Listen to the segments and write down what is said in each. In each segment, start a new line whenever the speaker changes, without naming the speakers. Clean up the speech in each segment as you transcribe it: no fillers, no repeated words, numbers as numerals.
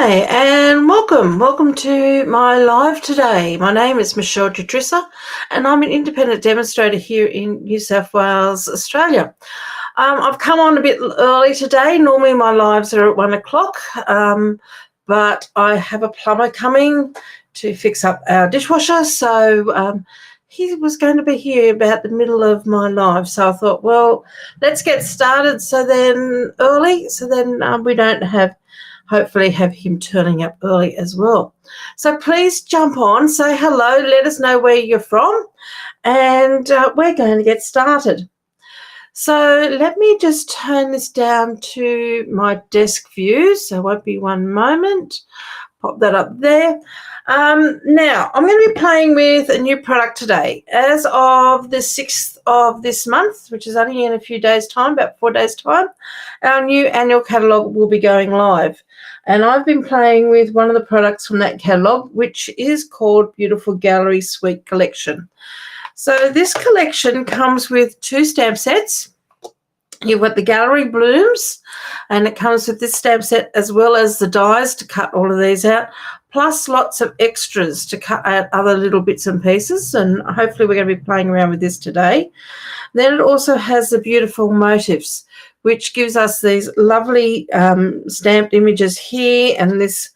Hi and welcome to my live today. My name is Michele Jutrisa and I'm an independent demonstrator here in New South Wales, Australia. I've come on a bit early today. Normally my lives are at 1 o'clock, but I have a plumber coming to fix up our dishwasher, so he was going to be here about the middle of my live. So I thought, well, let's get started so then we don't hopefully have him turning up early as well. So please jump on, say hello, let us know where you're from, and we're going to get started. So let me just turn this down to my desk view, so it won't be one moment. Pop that up there. Now, I'm going to be playing with a new product today. As of the 6th of this month, which is only in a few days' time, about 4 days' time, our new annual catalogue will be going live. And I've been playing with one of the products from that catalogue, which is called Beautiful Gallery Suite Collection. So this collection comes with 2 stamp sets. You've got the gallery blooms, and it comes with this stamp set as well as the dies to cut all of these out, plus lots of extras to cut out other little bits and pieces, and hopefully we're going to be playing around with this today. Then it also has the beautiful motifs, which gives us these lovely stamped images here, and this,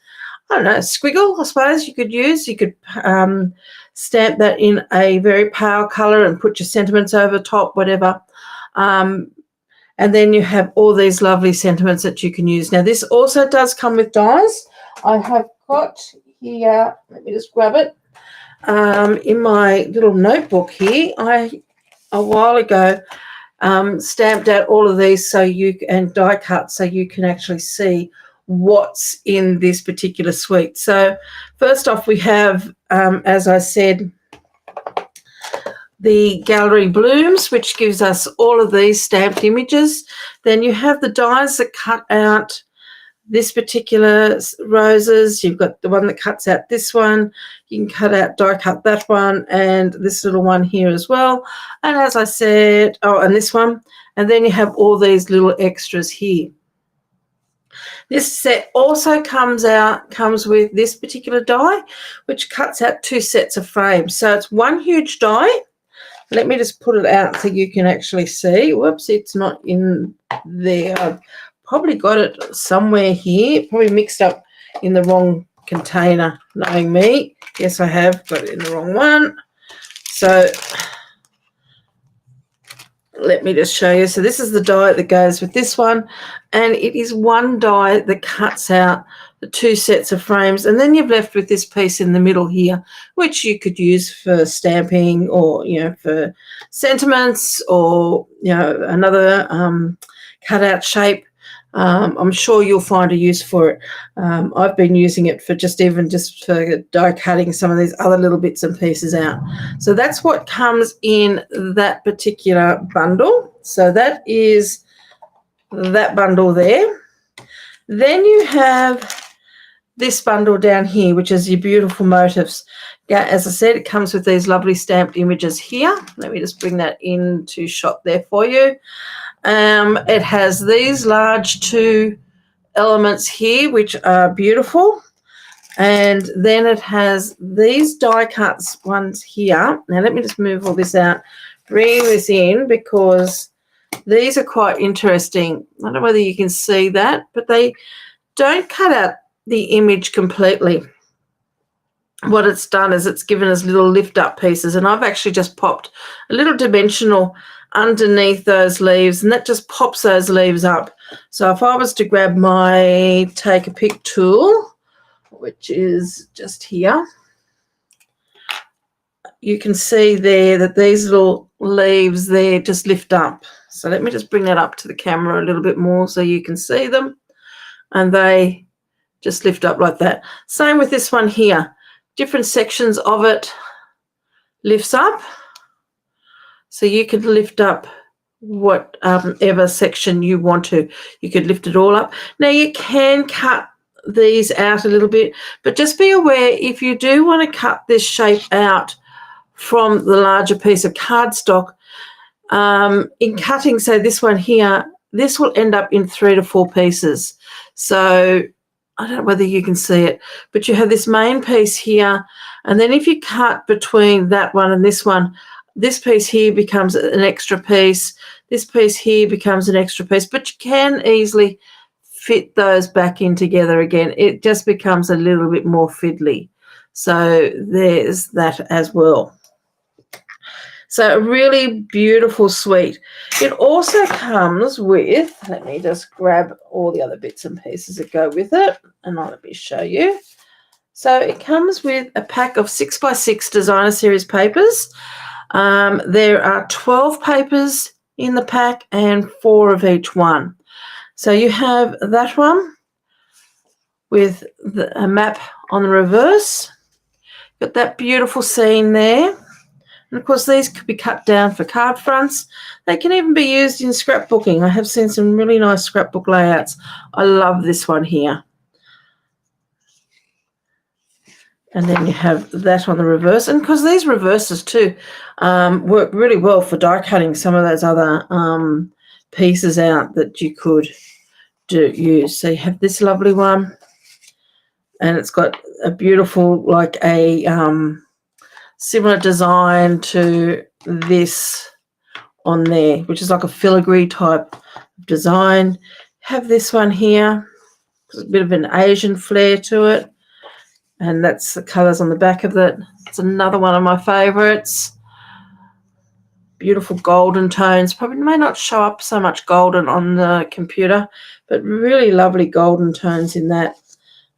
I don't know, squiggle, I suppose you could use. You could stamp that in a very pale colour and put your sentiments over top, whatever. And then you have all these lovely sentiments that you can use. Now, this also does come with dies. I have got here, let me just grab it, in my little notebook here. I, a while ago, stamped out all of these and die cut so you can actually see what's in this particular suite. So first off, we have, as I said, the gallery blooms, which gives us all of these stamped images. Then you have the dies that cut out this particular roses. You've got the one that cuts out this one. You can die cut that one, and this little one here as well. And as I said, and this one. And then you have all these little extras here. This set also comes with this particular die, which cuts out 2 sets of frames. So it's one huge die. Let me just put it out so you can actually see. Whoops, it's not in there. I've probably got it somewhere here. Probably mixed up in the wrong container, knowing me. Yes, I have got it in the wrong one. So let me just show you. So this is the die that goes with this one, and it is one die that cuts out the 2 sets of frames, and then you're left with this piece in the middle here, which you could use for stamping, or for sentiments, or another cutout shape. I'm sure you'll find a use for it. I've been using it for just for die cutting some of these other little bits and pieces out. So that's what comes in that particular bundle. So that is that bundle there. Then you have this bundle down here, which is your beautiful motifs. As I said, it comes with these lovely stamped images here. Let me just bring that into shot there for you. It has these large 2 elements here, which are beautiful. And then it has these die cuts ones here. Now, let me just move all this out, bring this in, because these are quite interesting. I don't know whether you can see that, but they don't cut out the image completely. What it's done is it's given us little lift up pieces, and I've actually just popped a little dimensional underneath those leaves, and that just pops those leaves up. So if I was to grab my take a pick tool, which is just here, you can see there that these little leaves there just lift up. So let me just bring that up to the camera a little bit more so you can see them, and they just lift up like that. Same with this one here. Different sections of it lifts up, so you can lift up whatever section you want to. You could lift it all up. Now you can cut these out a little bit, but just be aware, if you do want to cut this shape out from the larger piece of cardstock, in cutting, say this one here, this will end up in 3 to 4 pieces. So I don't know whether you can see it, but you have this main piece here, and then if you cut between that one and this piece here becomes an extra piece. This piece here becomes an extra piece, but you can easily fit those back in together again. It just becomes a little bit more fiddly. So there's that as well. So a really beautiful suite. It also comes with, let me just grab all the other bits and pieces that go with it, and let me show you. So it comes with a pack of 6x6 designer series papers. There are 12 papers in the pack and 4 of each one. So you have that one with a map on the reverse. Got that beautiful scene there. And of course, these could be cut down for card fronts. They can even be used in scrapbooking. I have seen some really nice scrapbook layouts. I love this one here. And then you have that on the reverse. And because these reverses too work really well for die cutting some of those other pieces out that you could use. So you have this lovely one. And it's got a beautiful, like a similar design to this on there, which is like a filigree type design. Have this one here. There's a bit of an Asian flair to it. And that's the colours on the back of it. It's another one of my favourites. Beautiful golden tones. Probably may not show up so much golden on the computer, but really lovely golden tones in that.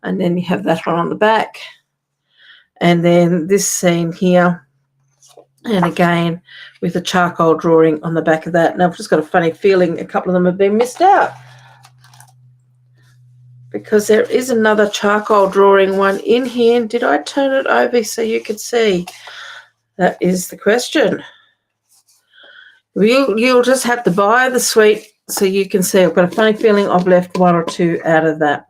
And then you have that one on the back. And then this scene here. And again, with a charcoal drawing on the back of that. And I've just got a funny feeling a couple of them have been missed out, because there is another charcoal drawing one in here. Did I turn it over so you could see? That is the question. You'll just have to buy the suite so you can see. I've got a funny feeling I've left 1 or 2 out of that.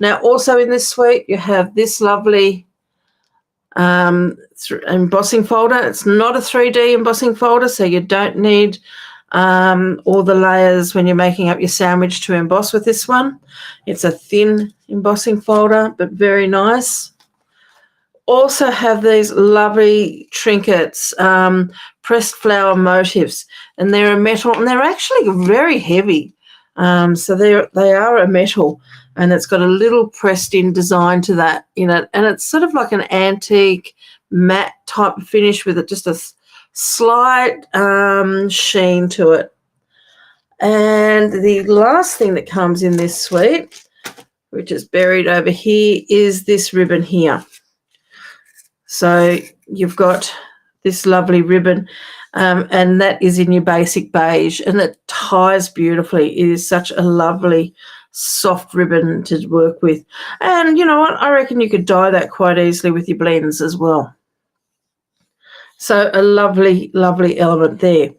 Now, also in this suite, you have this lovely embossing folder. It's not a 3D embossing folder, so you don't need all the layers when you're making up your sandwich to emboss with this one. It's a thin embossing folder, but very nice. Also have these lovely trinkets, pressed flower motifs, and they're a metal, and they're actually very heavy. So they are a metal, and it's got a little pressed in design to that in it, and it's sort of like an antique matte type of finish with just a slight sheen to it. And the last thing that comes in this suite, which is buried over here, is this ribbon here. So you've got this lovely ribbon, and that is in your basic beige, and it ties beautifully. It is such a lovely soft ribbon to work with. And you know what? I reckon you could dye that quite easily with your blends as well. So a lovely, lovely element there.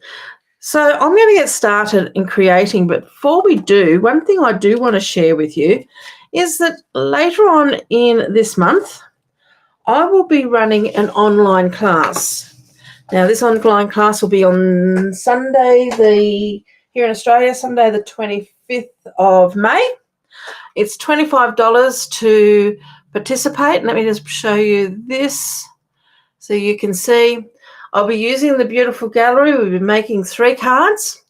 So I'm going to get started in creating, but before we do, one thing I do want to share with you is that later on in this month, I will be running an online class. Now, this online class will be on Sunday, here in Australia, Sunday the 25th of May. It's $25 to participate. Let me just show you this so you can see. I'll be using the beautiful gallery. We'll be making 3 cards.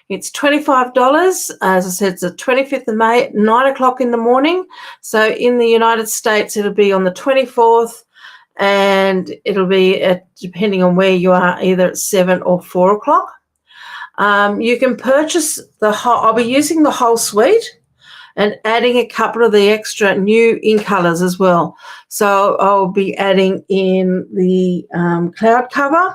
It's $25. As I said, it's the 25th of May at 9 o'clock in the morning. So in the United States, it'll be on the 24th, and it'll be depending on where you are, either at 7 or 4 o'clock. You can purchase I'll be using the whole suite and adding a couple of the extra new in colours as well. So I'll be adding in the cloud cover,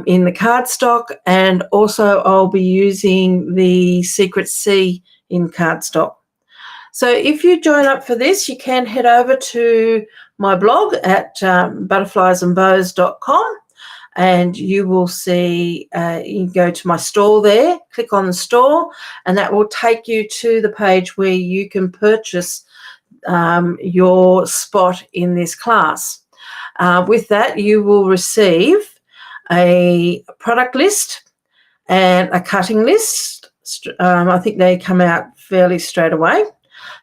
in the cardstock, and also I'll be using the Secret Sea in cardstock. So if you join up for this, you can head over to my blog at butterfliesandbows.com, and you will see, you can go to my store there, click on the store, and that will take you to the page where you can purchase your spot in this class. With that, you will receive a product list and a cutting list. I think they come out fairly straight away.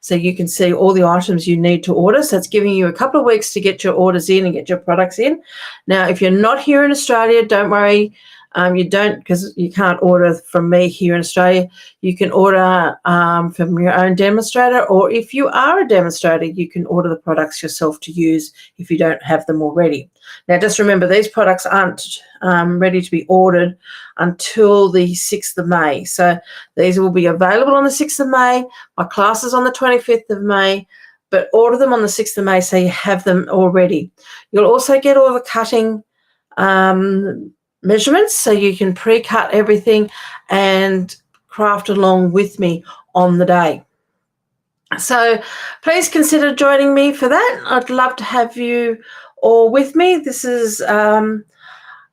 so you can see all the items you need to order. So it's giving you a couple of weeks to get your orders in and get your products in. Now, if you're not here in Australia, don't worry. You don't, because you can't order from me here in Australia. You can order from your own demonstrator, or if you are a demonstrator, you can order the products yourself to use if you don't have them already. Now, just remember, these products aren't ready to be ordered until the 6th of May. So these will be available on the 6th of May. My class is on the 25th of May, but order them on the 6th of May so you have them already. You'll also get all the cutting measurements, so you can pre-cut everything and craft along with me on the day. So please consider joining me for that. I'd love to have you all with me. This is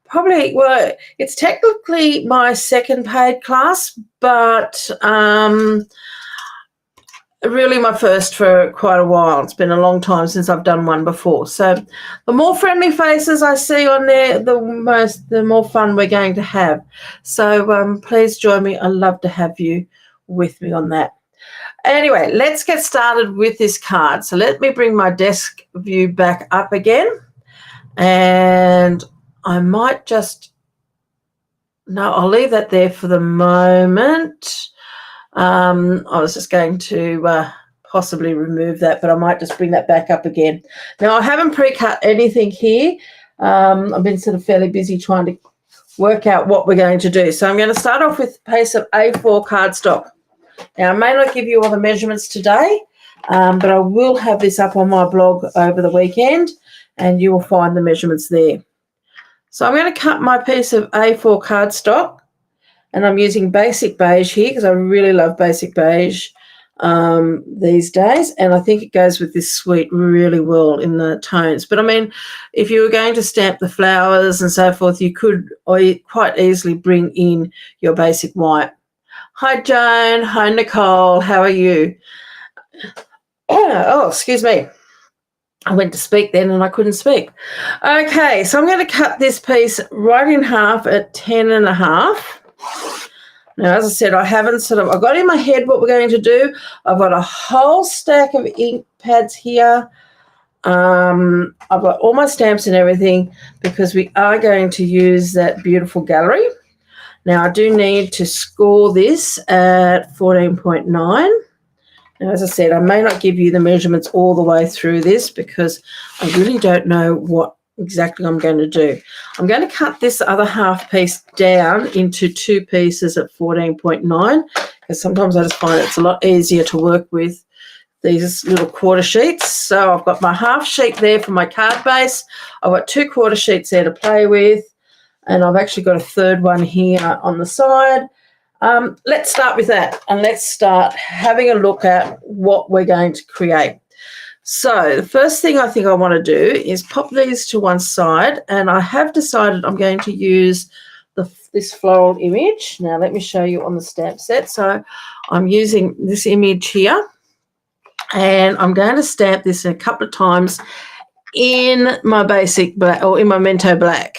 probably, well, it's technically my second paid class, but really my first for quite a while. It's been a long time since I've done one before. So the more friendly faces I see on there, the more fun we're going to have. So please join me. I'd love to have you with me on that. Anyway, let's get started with this card. So let me bring my desk view back up again. And I might just, no, I'll leave that there for the moment. I was just going to possibly remove that, but I might just bring that back up again. Now, I haven't pre-cut anything here. I've been sort of fairly busy trying to work out what we're going to do. So I'm going to start off with a piece of A4 cardstock. Now, I may not give you all the measurements today, but I will have this up on my blog over the weekend, and you will find the measurements there. So I'm going to cut my piece of A4 cardstock. And I'm using basic beige here because I really love basic beige these days. And I think it goes with this suite really well in the tones. But, I mean, if you were going to stamp the flowers and so forth, you could quite easily bring in your basic white. Hi, Joan. Hi, Nicole. How are you? Oh, excuse me. I went to speak then and I couldn't speak. Okay, so I'm going to cut this piece right in half at 10.5. Now, as I said, I've got in my head what we're going to do. I've got a whole stack of ink pads here. I've got all my stamps and everything because we are going to use that beautiful gallery. Now, I do need to score this at 14.9. Now, as I said, I may not give you the measurements all the way through this because I really don't know what exactly I'm going to do. I'm going to cut this other half piece down into two pieces at 14.9 because sometimes I just find it's a lot easier to work with these little quarter sheets. So I've got my half sheet there for my card base. I've got 2 quarter sheets there to play with, and I've actually got a third one here on the side. Let's start with that, and let's start having a look at what we're going to create. So the first thing I think I want to do is pop these to one side, and I have decided I'm going to use this floral image. Now let me show you on the stamp set. So I'm using this image here, and I'm going to stamp this a couple of times in my basic black or in my Mento black.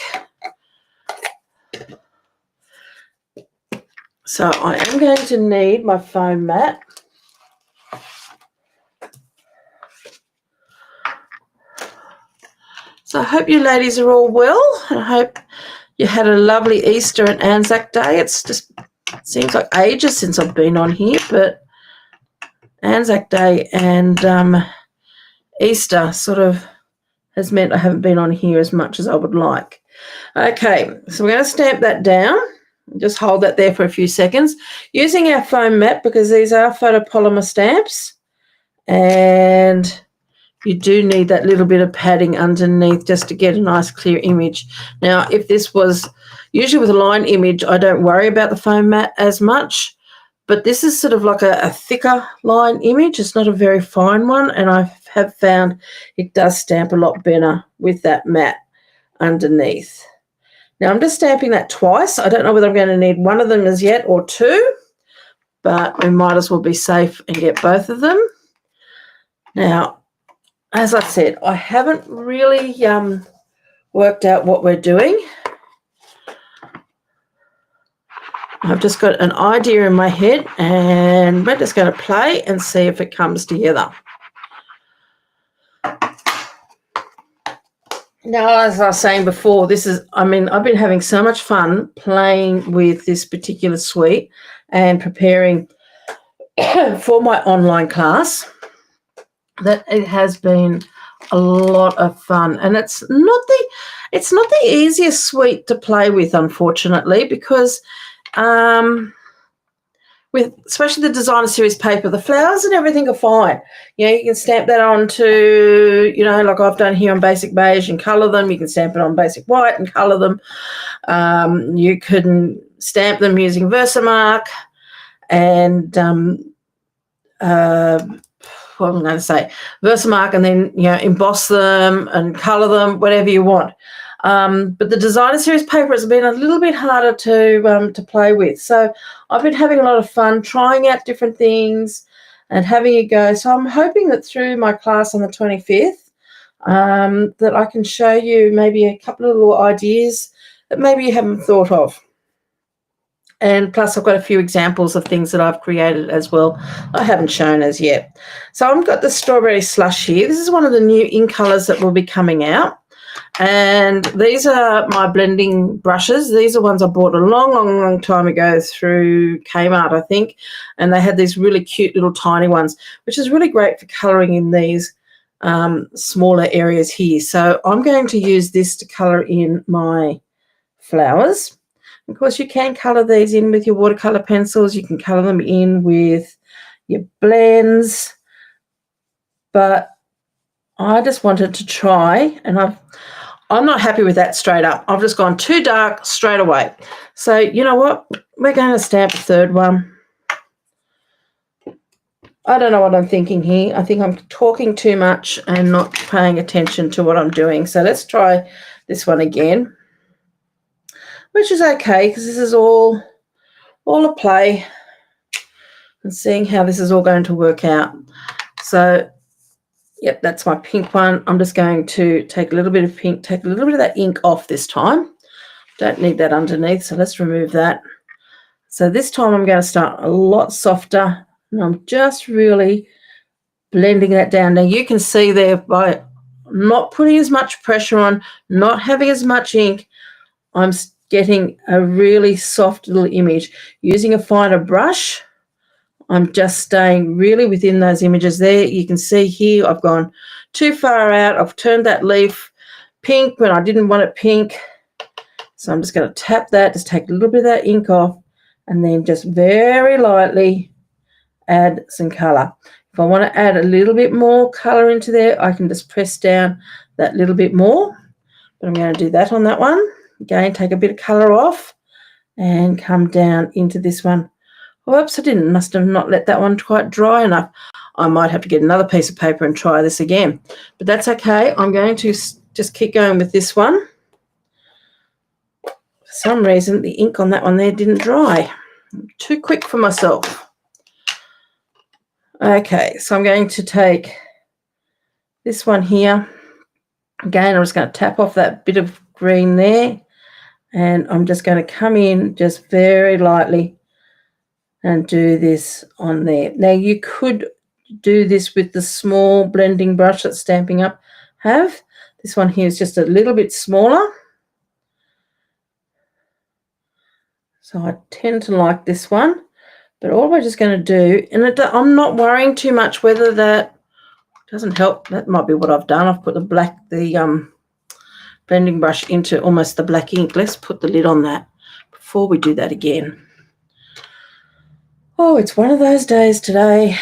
So I am going to need my foam mat. So I hope you ladies are all well. I hope you had a lovely Easter and Anzac Day. It seems like ages since I've been on here, but Anzac Day and Easter sort of has meant I haven't been on here as much as I would like. Okay, so we're going to stamp that down. Just hold that there for a few seconds. Using our foam mat because these are photopolymer stamps, and you do need that little bit of padding underneath just to get a nice clear image. Now, if this was usually with a line image, I don't worry about the foam mat as much, but this is sort of like a thicker line image. It's not a very fine one, and I have found it does stamp a lot better with that mat underneath. Now, I'm just stamping that twice. I don't know whether I'm going to need one of them as yet or two, but we might as well be safe and get both of them. Now, as I said, I haven't really worked out what we're doing. I've just got an idea in my head, and we're just going to play and see if it comes together. Now, as I was saying before, I've been having so much fun playing with this particular suite and preparing for my online class that it has been a lot of fun. And it's not the easiest suite to play with, unfortunately, because with especially the designer series paper, the flowers and everything are fine. You can stamp that onto, like I've done here on basic beige and colour them. You can stamp it on basic white and colour them. You can stamp them using Versamark and what am I going to say? Versamark, and then emboss them and colour them, whatever you want. But the designer series paper has been a little bit harder to play with. So I've been having a lot of fun trying out different things and having a go. So I'm hoping that through my class on the 25th that I can show you maybe a couple of little ideas that maybe you haven't thought of. And plus I've got a few examples of things that I've created as well I haven't shown as yet. So I've got the strawberry slush here. This is one of the new ink colours that will be coming out. And these are my blending brushes. These are ones I bought a long time ago through Kmart, I think. And they had these really cute little tiny ones, which is really great for colouring in these smaller areas here. So I'm going to use this to colour in my flowers. Of course, you can colour these in with your watercolour pencils. You can colour them in with your blends. But I just wanted to try, and I'm not happy with that straight up. I've just gone too dark straight away. So you know what? We're going to stamp a third one. I don't know what I'm thinking here. I think I'm talking too much and not paying attention to what I'm doing. So let's try this one again, which is okay because this is all a play and seeing how this is all going to work out. So yep, that's my pink one. I'm just going to take a little bit of pink, take a little bit of that ink off this time. Don't need that underneath, so let's remove that. So this time I'm going to start a lot softer, and I'm just really blending that down. Now you can see there by not putting as much pressure on, not having as much ink, I'm getting a really soft little image. Using a finer brush, I'm just staying really within those images there. You can see here I've gone too far out. I've turned that leaf pink when I didn't want it pink. So I'm just going to tap that, just take a little bit of that ink off, and then just very lightly add some colour. If I want to add a little bit more colour into there, I can just press down that little bit more. But I'm going to do that on that one. Again, take a bit of colour off and come down into this one. Whoops, I must have not let that one quite dry enough. I might have to get another piece of paper and try this again. But that's okay. I'm going to just keep going with this one. For some reason, the ink on that one there didn't dry. I'm too quick for myself. Okay, so I'm going to take this one here. Again, I'm just going to tap off that bit of green there. And I'm just going to come in just very lightly and do this on there. Now you could do this with the small blending brush that Stampin' Up have. This one here is just a little bit smaller. So I tend to like this one. But all we're just going to do, and I'm not worrying too much whether that doesn't help. That might be what I've done. I've put the blending brush into almost the black ink. Let's put the lid on that before we do that again. Oh, it's one of those days today.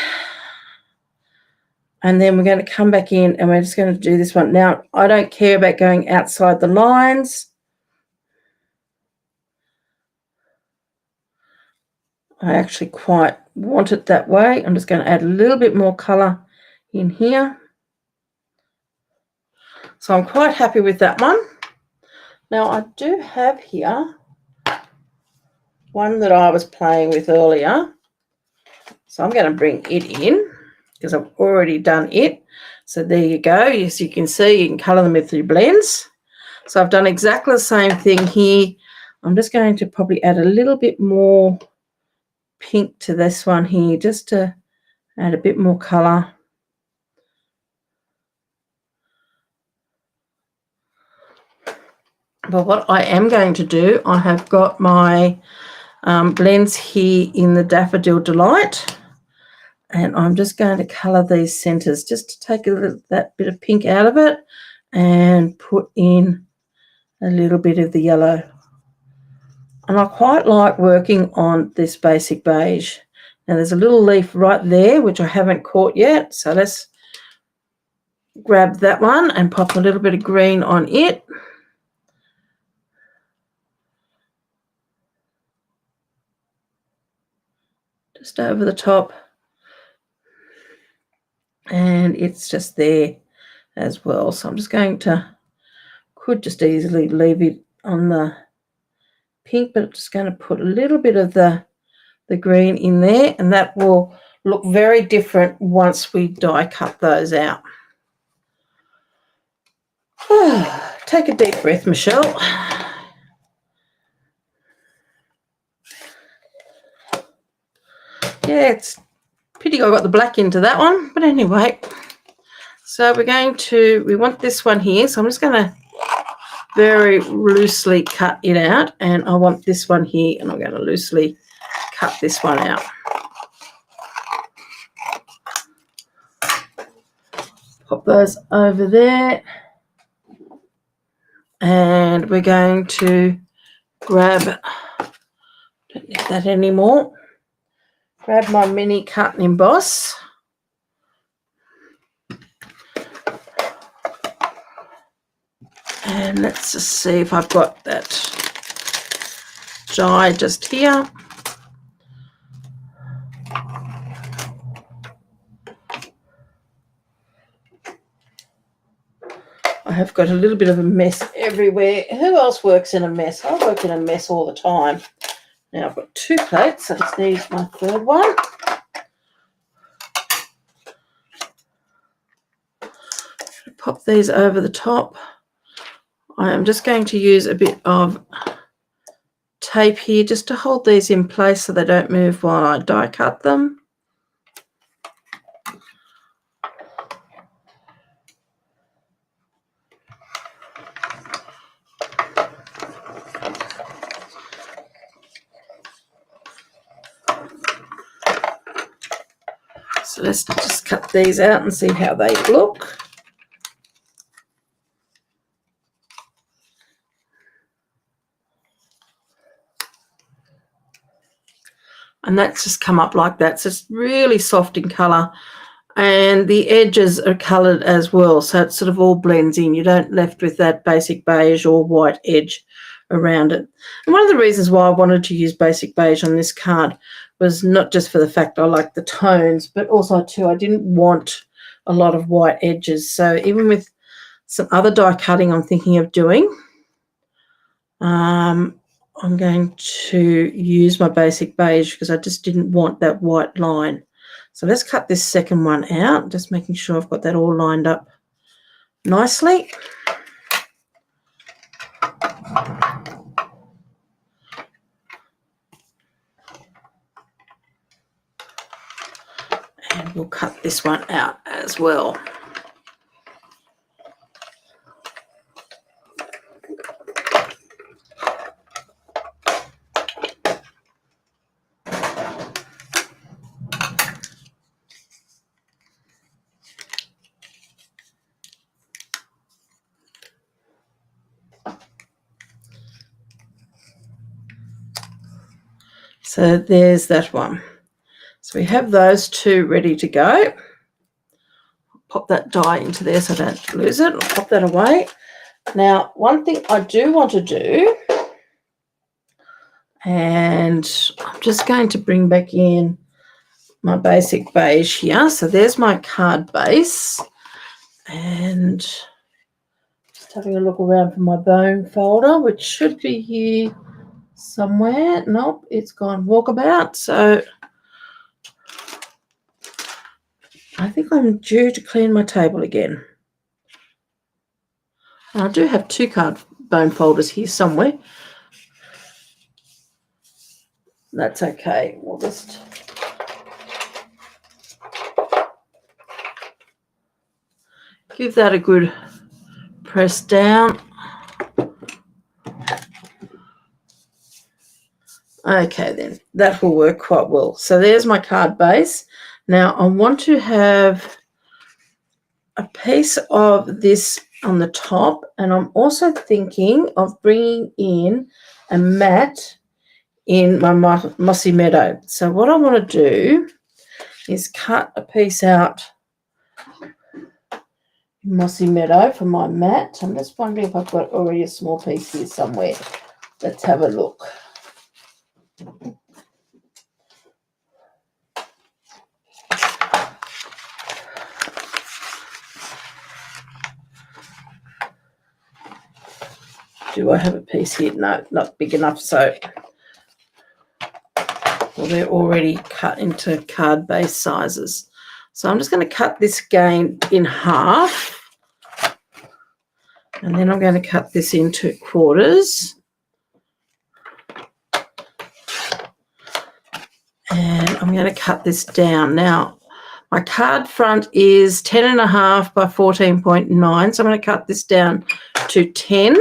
And then we're going to come back in and we're just going to do this one. Now, I don't care about going outside the lines. I actually quite want it that way. I'm just going to add a little bit more colour in here. So I'm quite happy with that one. Now, I do have here one that I was playing with earlier. So I'm going to bring it in because I've already done it. So there you go. As you can see, you can colour them with your blends. So I've done exactly the same thing here I'm just going to probably add a little bit more pink to this one here, just to add a bit more colour. But what I am going to do, I have got my blends here in the Daffodil Delight, and I'm just going to colour these centres just to take that bit of pink out of it and put in a little bit of the yellow. And I quite like working on this basic beige. Now there's a little leaf right there which I haven't caught yet, so let's grab that one and pop a little bit of green on it. Just over the top, and it's just there as well. So I'm just going to, could just easily leave it on the pink, but I'm just going to put a little bit of the green in there, and that will look very different once we die cut those out. Take a deep breath, Michelle. Yeah, it's pity I got the black into that one, but anyway. So we want this one here, so I'm just going to very loosely cut it out, and I want this one here, and I'm going to loosely cut this one out. Pop those over there, and we're going to grab, don't need that anymore, grab my mini cut and emboss. And let's just see if I've got that die just here. I have got a little bit of a mess everywhere. Who else works in a mess? I work in a mess all the time. Now I've got 2 plates. I just need my 3rd one. Pop these over the top. I am just going to use a bit of tape here just to hold these in place so they don't move while I die cut them. So let's just cut these out and see how they look. And that's just come up like that. So it's really soft in colour, and the edges are coloured as well, so it sort of all blends in. You don't left with that basic beige or white edge around it. And one of the reasons why I wanted to use basic beige on this card was not just for the fact I like the tones, but also too I didn't want a lot of white edges. So even with some other die cutting I'm thinking of doing, I'm going to use my basic beige because I just didn't want that white line. So let's cut this second one out, just making sure I've got that all lined up nicely. And we'll cut this one out as well. So there's that one. So we have those 2 ready to go. Pop that die into there so I don't lose it. I'll pop that away. Now, one thing I do want to do, and I'm just going to bring back in my basic beige here. So there's my card base, and just having a look around for my bone folder, which should be here somewhere. Nope, it's gone walkabout. So I think I'm due to clean my table again. And I do have 2 card bone folders here somewhere. That's okay. We'll just give that a good press down. Okay, then that will work quite well. So there's my card base. Now I want to have a piece of this on the top, and I'm also thinking of bringing in a mat in my mossy meadow. So what I want to do is cut a piece out in mossy meadow for my mat. I'm just wondering if I've got already a small piece here somewhere. Let's have a look. Do I have a piece here? No, not big enough. So well, they're already cut into card base sizes. So I'm just going to cut this again in half. And then I'm going to cut this into quarters. And I'm going to cut this down. Now, my card front is 10.5 by 14.9. So I'm going to cut this down to 10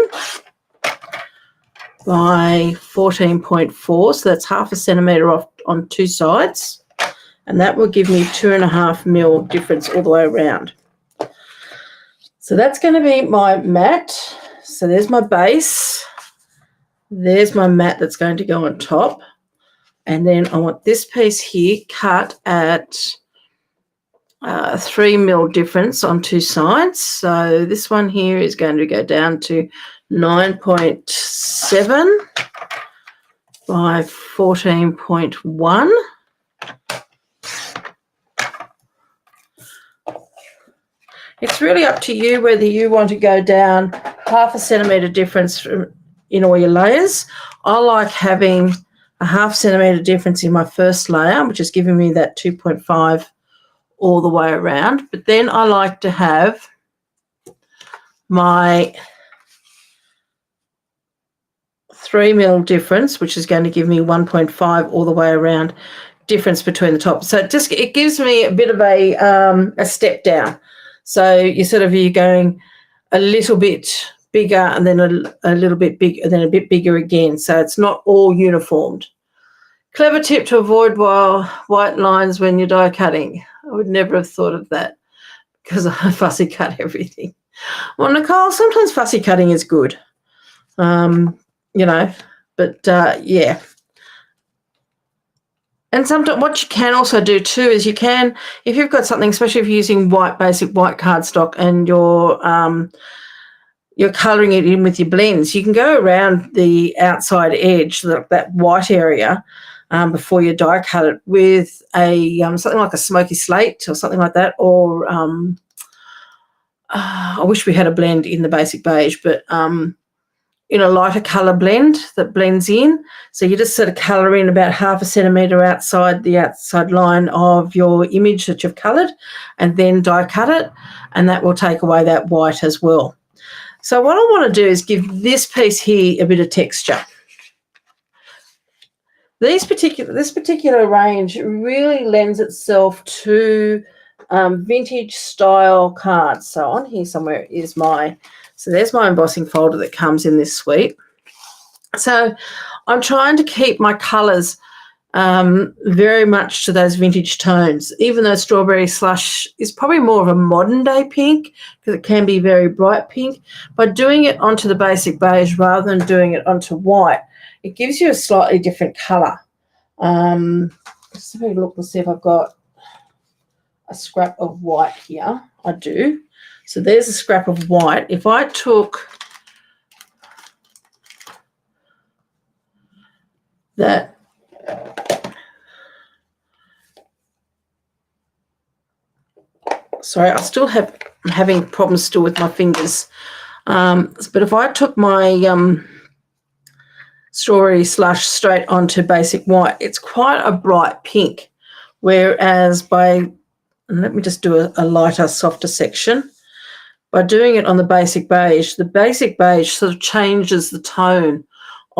by 14.4. So that's half a centimetre off on two sides. And that will give me 2.5 mil difference all the way around. So that's going to be my mat. So there's my base. There's my mat that's going to go on top. And then I want this piece here cut at 3 mil difference on two sides. So this one here is going to go down to 9.7 by 14.1. It's really up to you whether you want to go down half a centimetre difference in all your layers. I like having a half centimetre difference in my first layer, which is giving me that 2.5 all the way around. But then I like to have my 3 mil difference, which is going to give me 1.5 all the way around difference between the top. So it gives me a bit of a step down. So you're going a little bit bigger and then a little bit bigger and then a bit bigger again. So it's not all uniformed. Clever tip to avoid white lines when you're die cutting. I would never have thought of that because I fussy cut everything. Well, Nicole, sometimes fussy cutting is good, yeah. And sometimes what you can also do too is you can, if you've got something, especially if you're using basic white cardstock and you're colouring it in with your blends, you can go around the outside edge, that white area, before you die cut it with something like a smoky slate or something like that, or I wish we had a blend in the basic beige, but in a lighter colour blend that blends in. So you just sort of colour in about half a centimetre outside the outside line of your image that you've coloured and then die cut it, and that will take away that white as well. So what I want to do is give this piece here a bit of texture. This particular range really lends itself to vintage style cards. So on here somewhere is there's my embossing folder that comes in this suite. So I'm trying to keep my colours very much to those vintage tones, even though Strawberry Slush is probably more of a modern day pink because it can be very bright pink. By doing it onto the basic beige rather than doing it onto white, it gives you a slightly different colour. Just have a look and see if I've got a scrap of white here. I do. So there's a scrap of white. If I took that, sorry, I still I'm having problems still with my fingers. But if I took my Strawberry Slush straight onto basic white, it's quite a bright pink. Whereas let me just do a lighter, softer section. By doing it on the basic beige sort of changes the tone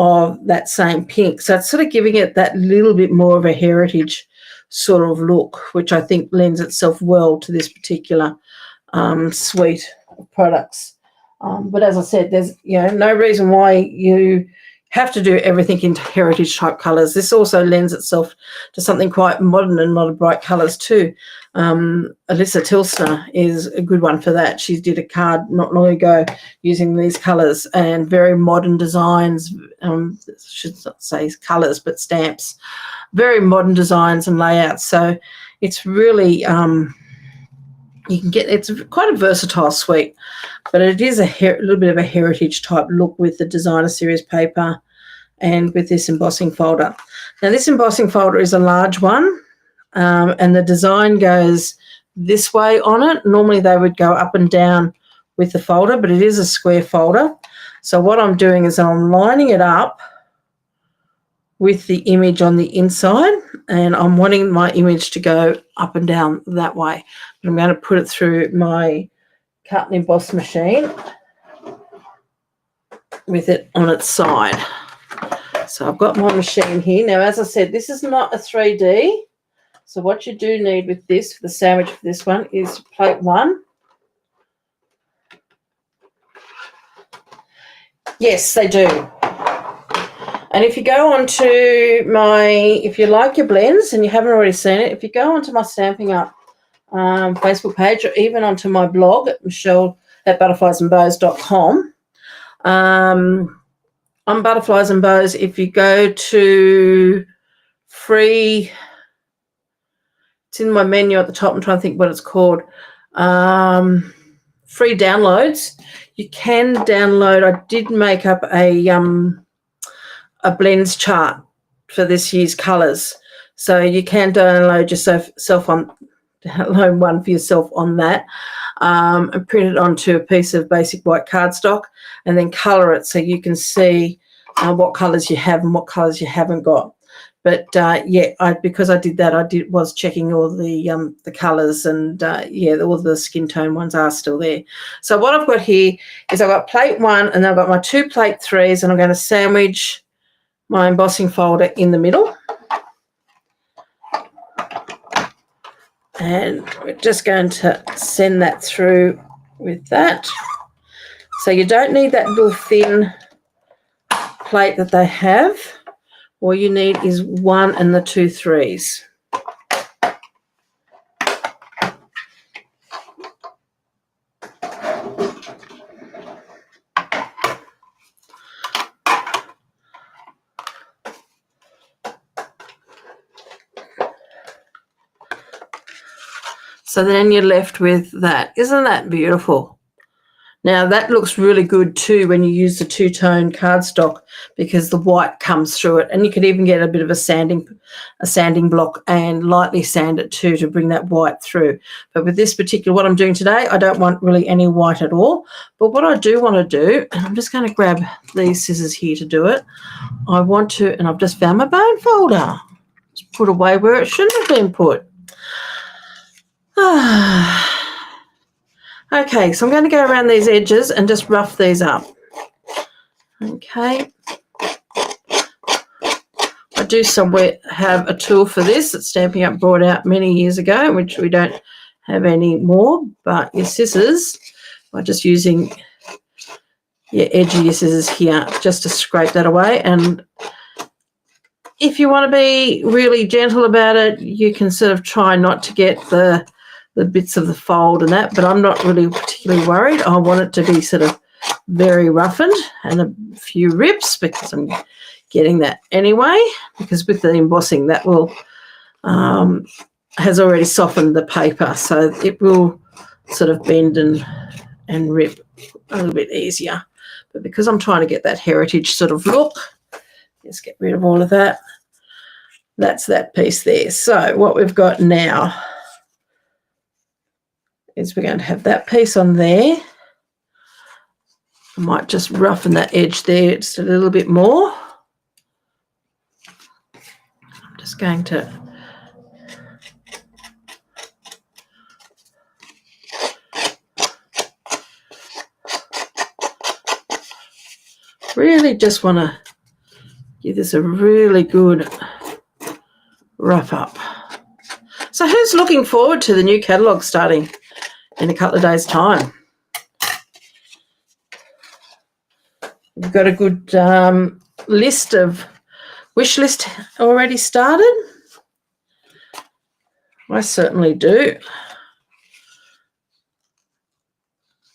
of that same pink. So it's sort of giving it that little bit more of a heritage sort of look, which I think lends itself well to this particular suite of products. But as I said, there's no reason why you have to do everything into heritage type colours. This also lends itself to something quite modern and a lot of bright colours too. Alyssa Tilsner is a good one for that. She did a card not long ago using these colours and very modern designs. Should not say colours, but stamps. Very modern designs and layouts. So it's really it's quite a versatile suite, but it is a little bit of a heritage type look with the designer series paper and with this embossing folder. Now this embossing folder is a large one, and the design goes this way on it. Normally they would go up and down with the folder, but it is a square folder. So what I'm doing is I'm lining it up with the image on the inside, and I'm wanting my image to go up and down that way. I'm going to put it through my cut and emboss machine with it on its side. So I've got my machine here. Now, as I said, this is not a 3D. So what you do need with this, for the sandwich for this one, is plate 1. Yes, they do. And if you go on to if you like your blends and you haven't already seen it, if you go onto my Stamping Up Facebook page, or even onto my blog at Michele at butterfliesandbows.com, on Butterflies and Bows, if you go to free, it's in my menu at the top, I'm trying to think what it's called, free downloads, you can download. I did make up a blends chart for this year's colours, so you can download download one for yourself on that, and print it onto a piece of basic white cardstock, and then colour it so you can see what colours you have and what colours you haven't got. But because I did that, was checking all the colours, and all the skin tone ones are still there. So what I've got here is I've got plate 1, and I've got my 2 plate 3s, and I'm going to sandwich my embossing folder in the middle. And we're just going to send that through with that. So you don't need that little thin plate that they have. All you need is 1 and the 2 3s. So then you're left with that. Isn't that beautiful? Now that looks really good too when you use the 2-tone cardstock, because the white comes through it, and you could even get a bit of a sanding block and lightly sand it too to bring that white through. But with this particular, what I'm doing today, I don't want really any white at all. But what I do want to do, and I'm just going to grab these scissors here to do it, I want to, and I've just found my bone folder. Just put away where it shouldn't have been put. Okay, so I'm going to go around these edges and just rough these up. Okay. I do somewhere have a tool for this that Stamping Up brought out many years ago, which we don't have any more, but your scissors, by just using your edge of your scissors here just to scrape that away. And if you want to be really gentle about it, you can sort of try not to get the bits of the fold and that, but I'm not really particularly worried. I want it to be sort of very roughened and a few rips, because I'm getting that anyway, because with the embossing that will has already softened the paper, so it will sort of bend and rip a little bit easier. But because I'm trying to get that heritage sort of look, let's get rid of all of that. That's that piece there. So what we've got now is we're going to have that piece on there. I might just roughen that edge there just a little bit more. I'm just going to really just want to Give this a really good rough up. So who's looking forward to the new catalogue starting in a couple of days' time? You've got a good wish list already started? I certainly do.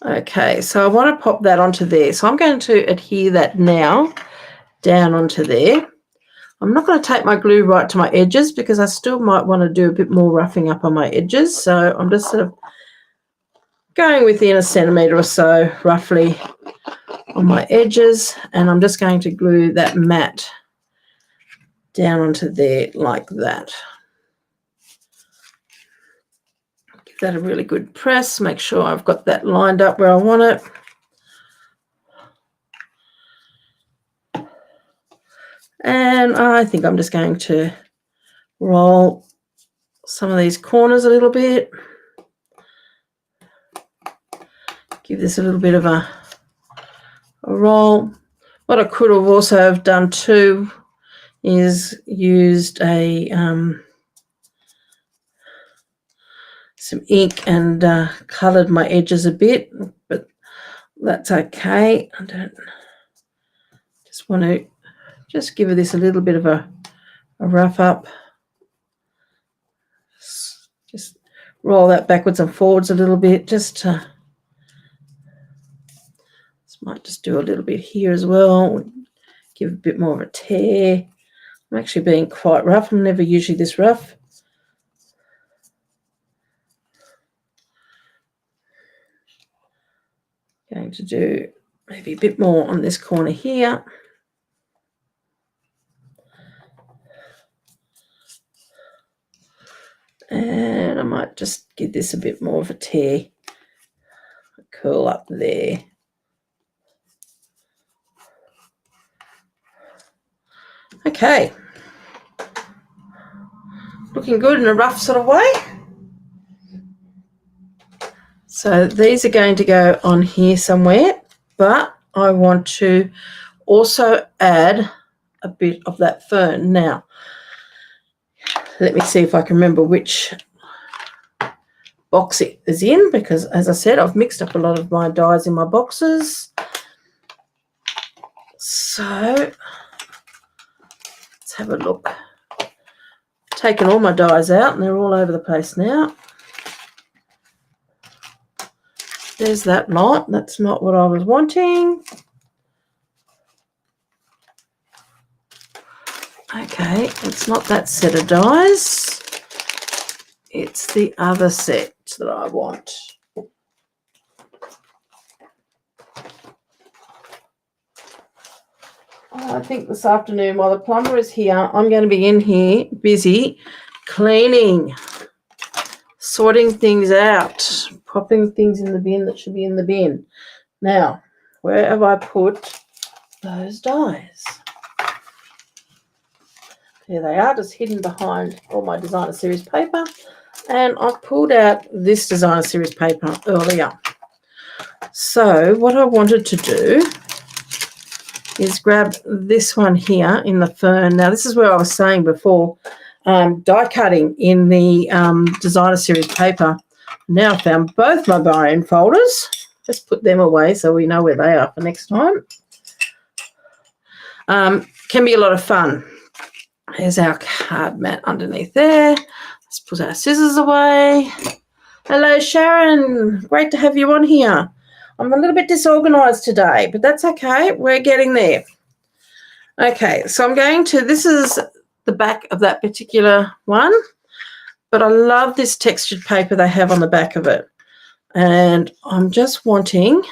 Okay, so I want to pop that onto there. So I'm going to adhere that now down onto there. I'm not going to take my glue right to my edges because I still might want to do a bit more roughing up on my edges. So I'm just sort of going within a centimetre or so roughly on my edges, and I'm just going to glue that mat down onto there like that. Give that a really good press. Make sure I've got that lined up where I want it. And I think I'm just going to roll some of these corners a little bit. Give this a little bit of a roll. What I could have also have done too is used a some ink and coloured my edges a bit, but that's okay. I don't just want to just give this a little bit of a rough up. Just roll that backwards and forwards a little bit, just to, this might just do a little bit here as well, give a bit more of a tear. I'm actually being quite rough. I'm never usually this rough. Going to do maybe a bit more on this corner here. And I might just give this a bit more of a tear, curl up there. Okay, looking good in a rough sort of way. So these are going to go on here somewhere, but I want to also add a bit of that fern. Now, let me see if I can remember which box it is in, because as I said, I've mixed up a lot of my dyes in my boxes. So let's have a look. Taken all my dyes out and they're all over the place now. There's that lot. That's not what I was wanting. Okay, it's not that set of dyes. It's the other set that I want. I think this afternoon, while the plumber is here, I'm going to be in here busy cleaning, sorting things out, popping things in the bin that should be in the bin. Now, where have I put those dyes? There they are, just hidden behind all my designer series paper. And I've pulled out this designer series paper earlier. So what I wanted to do is grab this one here in the fern. Now, this is where I was saying before, die cutting in the designer series paper. Now I found both my bone folders. Just put them away so we know where they are for next time. Can be a lot of fun. Here's our card mat underneath there. Let's put our scissors away. Hello, Sharon. Great to have you on here. I'm a little bit disorganized today, but that's okay. We're getting there. Okay, so I'm going to, this is the back of that particular one, but I love this textured paper they have on the back of it. And I'm only just wanting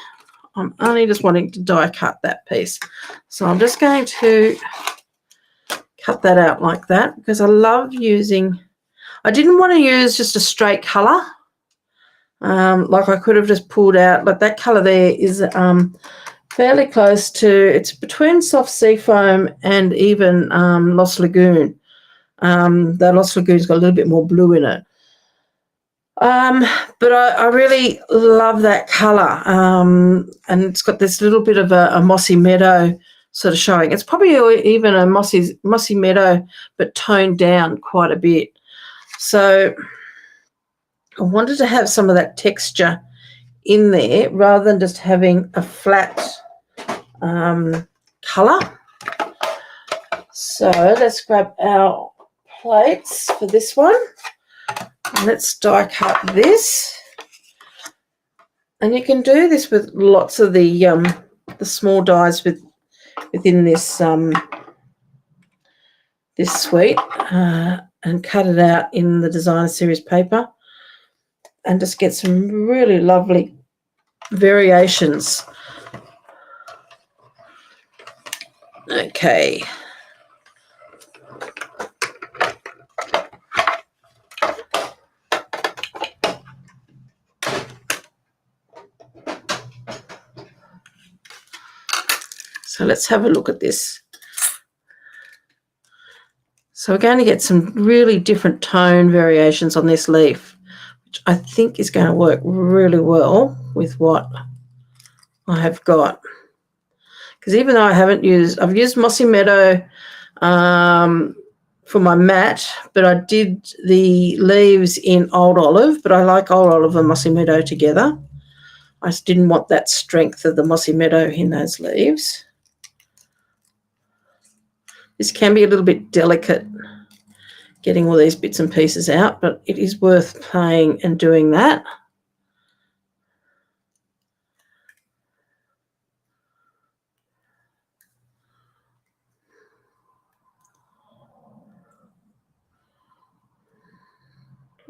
to die cut that piece. So I'm just going to cut that out like that because I love using, I didn't want to use just a straight colour. Like I could have just pulled out, but that colour there is fairly close to, it's between soft seafoam and even Lost Lagoon. The Lost Lagoon's got a little bit more blue in it. But I really love that colour. And it's got this little bit of a mossy meadow sort of showing. It's probably even a mossy meadow, but toned down quite a bit. So I wanted to have some of that texture in there rather than just having a flat colour. So let's grab our plates for this one. Let's die cut this. And you can do this with lots of the small dies within this this suite, and cut it out in the designer series paper, and just get some really lovely variations. Okay. So let's have a look at this. So we're going to get some really different tone variations on this leaf, which I think is going to work really well with what I have got. Because even though I've used Mossy Meadow for my mat, but I did the leaves in Old Olive, but I like Old Olive and Mossy Meadow together. I just didn't want that strength of the Mossy Meadow in those leaves. This can be a little bit delicate, getting all these bits and pieces out, but it is worth playing and doing that.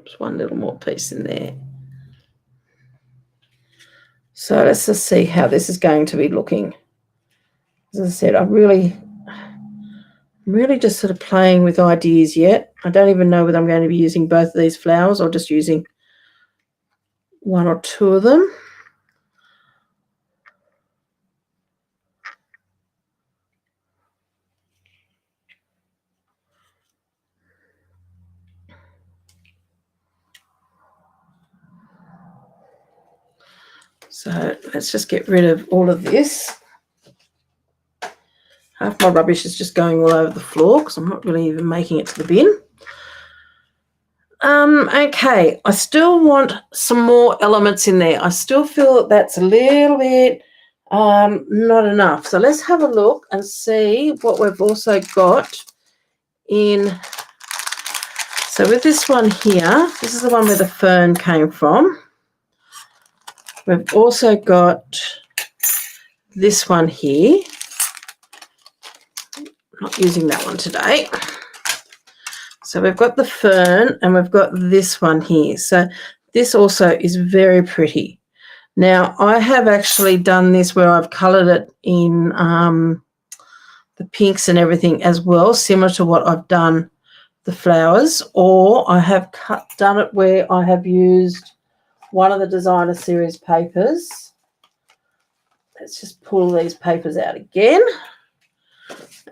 Just one little more piece in there. So let's just see how this is going to be looking. As I said, I'm really just sort of playing with ideas yet. I don't even know whether I'm going to be using both of these flowers or just using one or two of them. So let's just get rid of all of this. Half my rubbish is just going all over the floor because I'm not really even making it to the bin. Okay, I still want some more elements in there. I still feel that that's a little bit not enough. So let's have a look and see what we've also got in. So with this one here, this is the one where the fern came from. We've also got this one here. I'm not using that one today. So we've got the fern and we've got this one here. So this also is very pretty. Now I have actually done this where I've coloured it in the pinks and everything as well, similar to what I've done the flowers, or I have done it where I have used one of the designer series papers. Let's just pull these papers out again.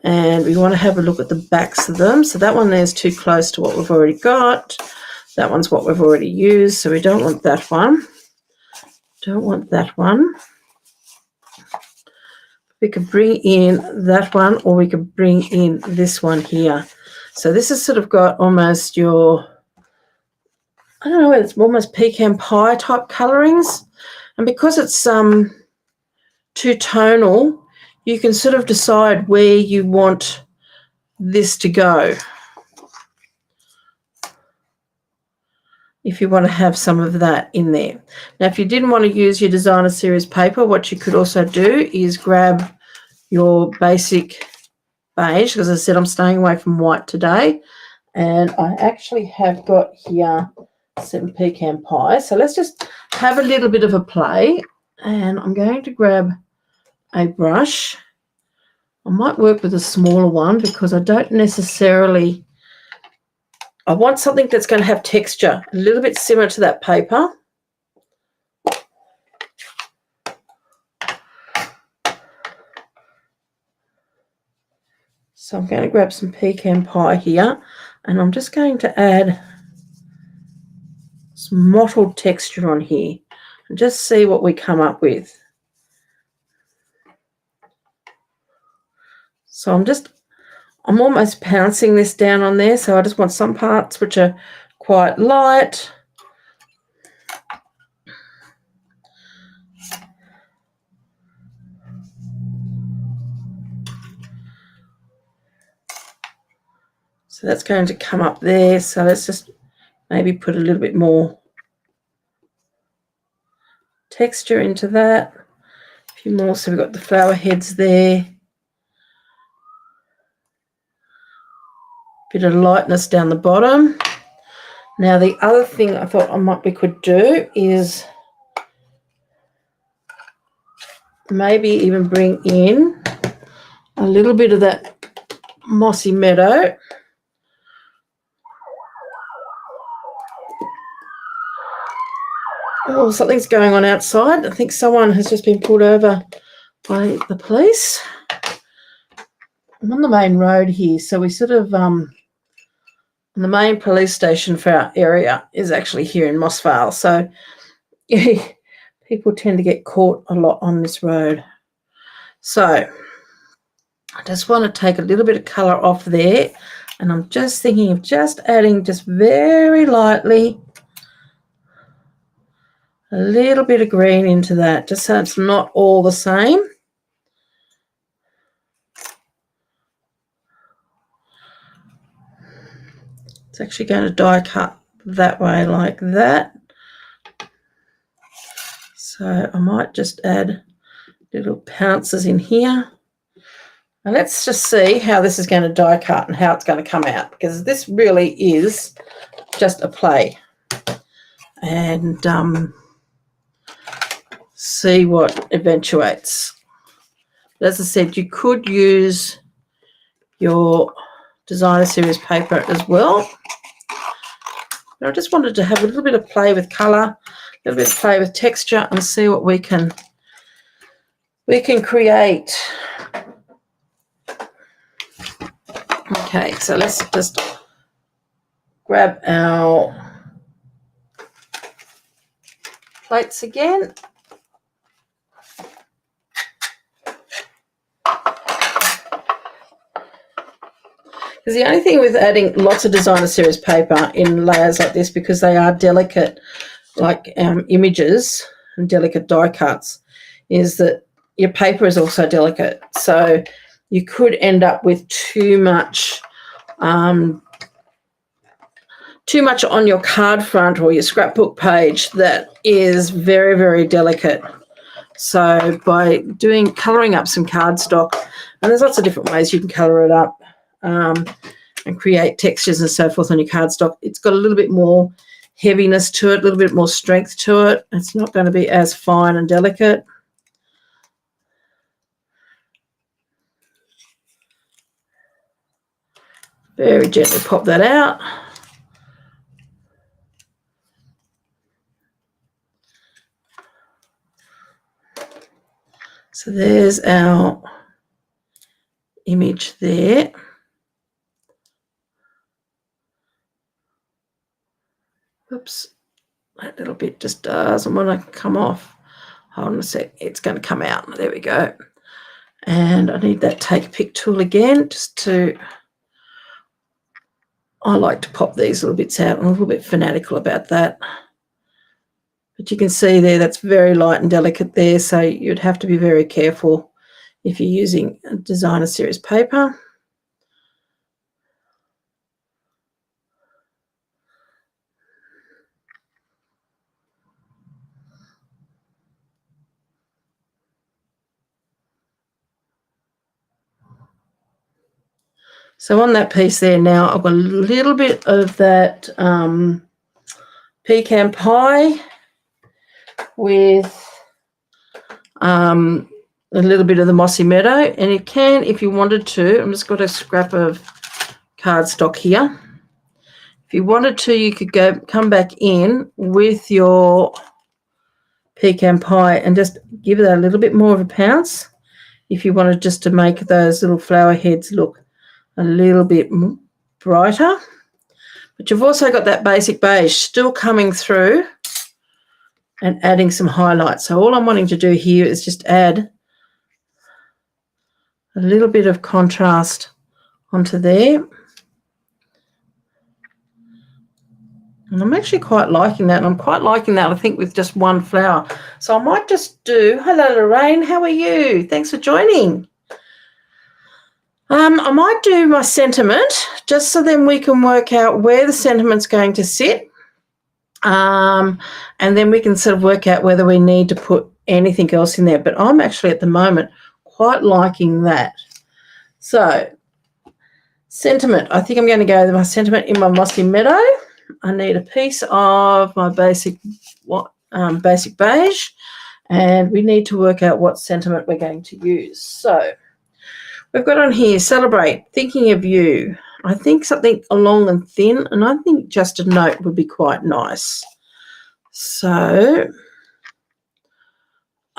And we want to have a look at the backs of them. So that one there is too close to what we've already got. That one's what we've already used, so we don't want that one. Don't want that one. We could bring in that one, or we could bring in this one here. So this has sort of got almost your, I don't know, it's almost pecan pie type colorings. And because it's two tonal, you can sort of decide where you want this to go. If you want to have some of that in there. Now, if you didn't want to use your designer series paper, what you could also do is grab your basic beige, because as I said, I'm staying away from white today. And I actually have got here some pecan pie. So let's just have a little bit of a play. And I'm going to grab a brush. I might work with a smaller one because I don't necessarily, I want something that's going to have texture, a little bit similar to that paper. So I'm going to grab some pecan pie here, and I'm just going to add some mottled texture on here and just see what we come up with. So I'm almost pouncing this down on there. So I just want some parts which are quite light. So that's going to come up there. So let's just maybe put a little bit more texture into that. A few more. So we've got the flower heads there. Bit of lightness down the bottom. Now the other thing I thought we could do is maybe even bring in a little bit of that mossy meadow. Oh, something's going on outside. I think someone has just been pulled over by the police. I'm on the main road here, so we sort of the main police station for our area is actually here in Mossvale. So people tend to get caught a lot on this road. So I just want to take a little bit of colour off there, and I'm just thinking of just adding just very lightly a little bit of green into that, just so it's not all the same. It's actually going to die cut that way like that. So I might just add little pounces in here. And let's just see how this is going to die cut and how it's going to come out, because this really is just a play. And see what eventuates. But as I said, you could use your designer series paper as well. But I just wanted to have a little bit of play with colour, a little bit of play with texture, and see what we can create. Okay, so let's just grab our plates again. Because the only thing with adding lots of designer series paper in layers like this, because they are delicate, like images and delicate die cuts, is that your paper is also delicate. So you could end up with too much on your card front or your scrapbook page that is very, very delicate. So by colouring up some cardstock, and there's lots of different ways you can colour it up, and create textures and so forth on your cardstock, it's got a little bit more heaviness to it, a little bit more strength to it. It's not going to be as fine and delicate. Very gently pop that out. So there's our image there. Oops, that little bit just doesn't want to come off. Hold on a sec, it's going to come out. There we go. And I need that take a pick tool again, I like to pop these little bits out. I'm a little bit fanatical about that. But you can see there that's very light and delicate there, so you'd have to be very careful if you're using a designer series paper. So on that piece there now, I've got a little bit of that pecan pie with a little bit of the mossy meadow. And you can, if you wanted to, I've just got a scrap of cardstock here. If you wanted to, you could come back in with your pecan pie and just give it a little bit more of a pounce if you wanted just to make those little flower heads look a little bit brighter. But you've also got that basic beige still coming through and adding some highlights. So all I'm wanting to do here is just add a little bit of contrast onto there. And I'm actually quite liking that. And I'm quite liking that, I think, with just one flower. So I might just do, hello, Lorraine, how are you? Thanks for joining. I might do my sentiment just so then we can work out where the sentiment's going to sit. And then we can sort of work out whether we need to put anything else in there. But I'm actually at the moment quite liking that. So sentiment, I think I'm going to go with my sentiment in my mossy meadow. I need a piece of my basic beige, and we need to work out what sentiment we're going to use. So we've got on here, celebrate, thinking of you. I think something long and thin, and I think just a note would be quite nice. So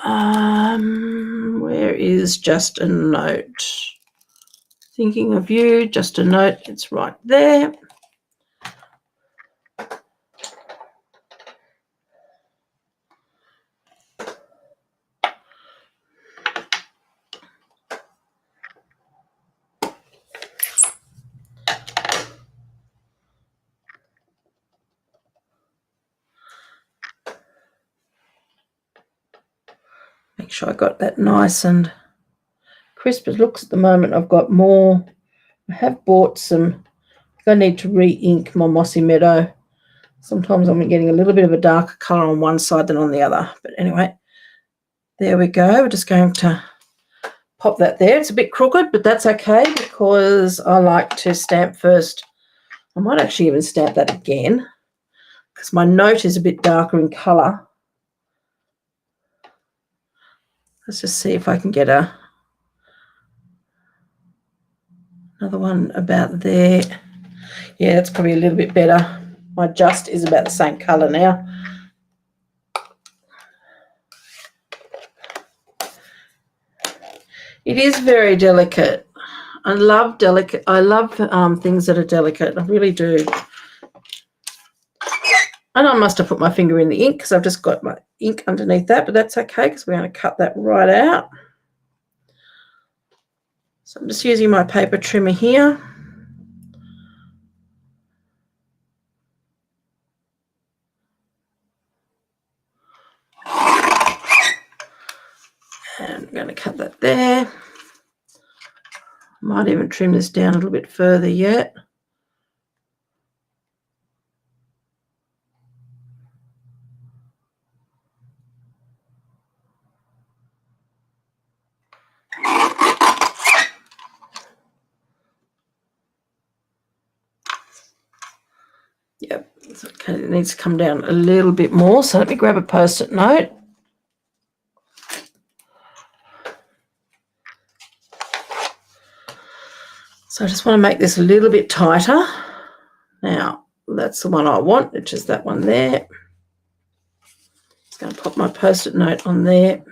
where is just a note? Thinking of you, just a note, it's right there. Make sure I got that nice and crisp. It looks at the moment I've got more. I have bought some. I need to re-ink my mossy meadow. Sometimes I'm getting a little bit of a darker colour on one side than on the other. But anyway, there we go. We're just going to pop that there. It's a bit crooked, but that's okay because I like to stamp first. I might actually even stamp that again because my note is a bit darker in colour. Let's just see if I can get another one about there. Yeah, that's probably a little bit better. My just is about the same colour now. It is very delicate. I love things that are delicate. I really do. And I must have put my finger in the ink because I've just got my ink underneath that, but that's okay because we're going to cut that right out. So I'm just using my paper trimmer here. And I'm going to cut that there. Might even trim this down a little bit further yet. Yep, it's okay. It needs to come down a little bit more. So let me grab a Post-it note. So I just want to make this a little bit tighter. Now, that's the one I want, which is that one there. Just going to pop my Post-it note on there.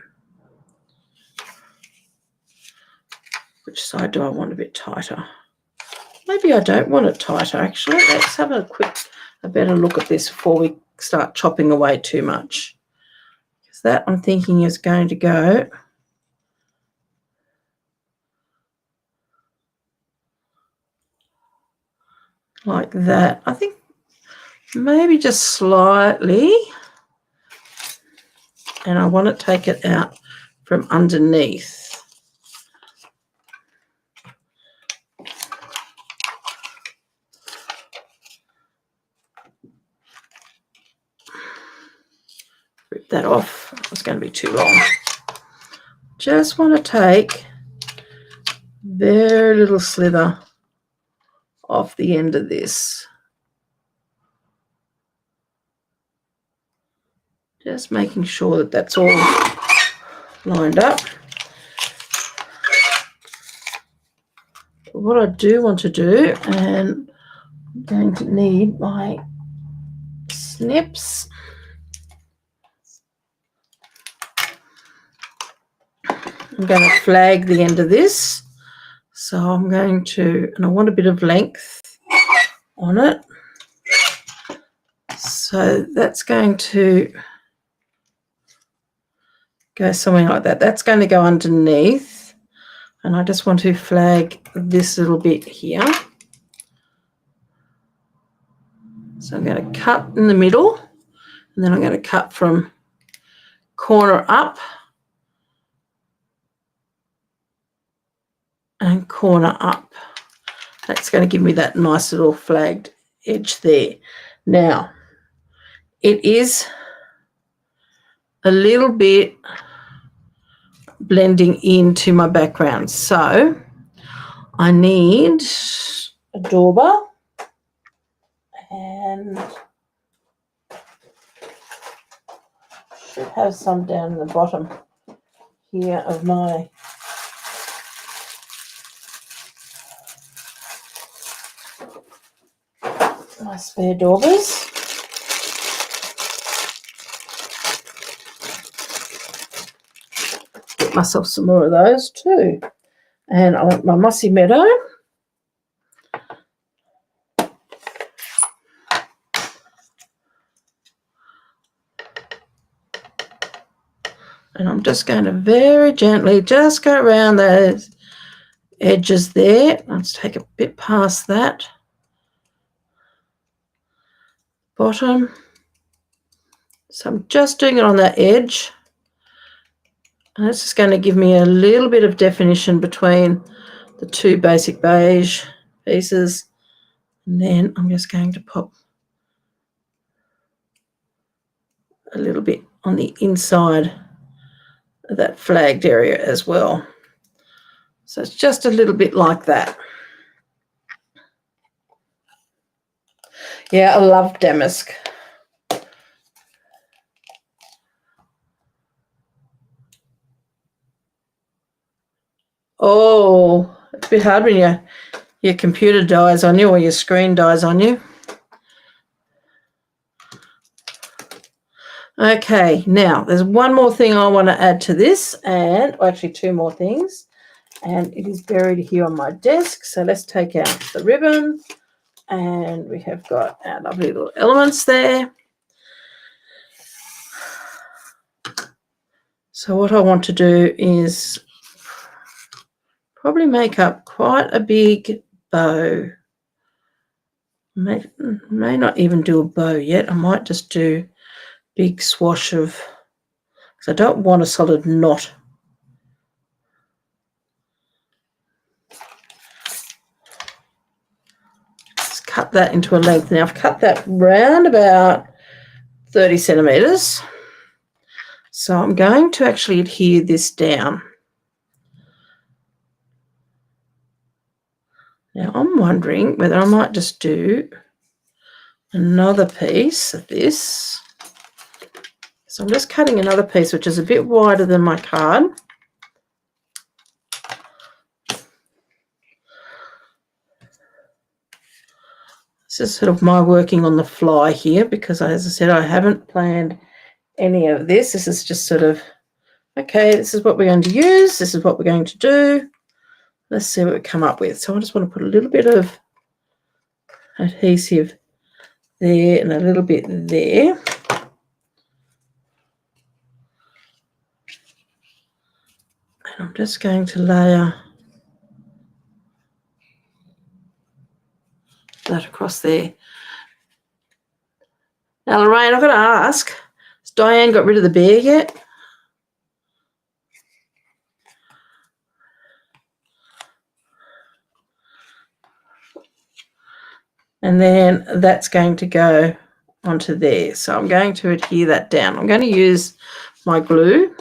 Which side do I want a bit tighter? Maybe I don't want it tighter, actually. Let's have a better look at this before we start chopping away too much. Because that, I'm thinking, is going to go like that. I think maybe just slightly. And I want to take it out from underneath. Rip that off. It's going to be too long. Just want to take very little slither off the end of this. Just making sure that that's all lined up. What I do want to do, and I'm going to need my snips. I'm going to flag the end of this. So I'm going to, and I want a bit of length on it. So that's going to go somewhere like that. That's going to go underneath. And I just want to flag this little bit here. So I'm going to cut in the middle, and then I'm going to cut from corner up and corner up. That's going to give me that nice little flagged edge there. Now, it is a little bit blending into my background. So I need a dauber, and should have some down in the bottom here of my spare daubers. Get myself some more of those too. And I want my mossy meadow. And I'm just going to very gently just go around those edges there. Let's take a bit past that. Bottom. So I'm just doing it on that edge. And it's just going to give me a little bit of definition between the two basic beige pieces. And then I'm just going to pop a little bit on the inside of that flagged area as well. So it's just a little bit like that. Yeah, I love damask. Oh, it's a bit hard when your computer dies on you or your screen dies on you. Okay, now there's one more thing I want to add to this, and actually two more things, and it is buried here on my desk. So let's take out the ribbon, and we have got our lovely little elements there. So what I want to do is probably make up quite a big bow. May not even do a bow yet. I might just do big swash of, because I don't want a solid knot. Just cut that into a length. Now I've cut that round about 30 centimetres. So I'm going to actually adhere this down. Now I'm wondering whether I might just do another piece of this. So I'm just cutting another piece which is a bit wider than my card. This is sort of my working on the fly here because, as I said, I haven't planned any of this. This is just sort of, okay, this is what we're going to use. This is what we're going to do. Let's see what we come up with. So I just want to put a little bit of adhesive there and a little bit there. And I'm just going to layer that across there. Now, Lorraine, I've got to ask, has Diane got rid of the bear yet? And then that's going to go onto there. So I'm going to adhere that down. I'm going to use my glue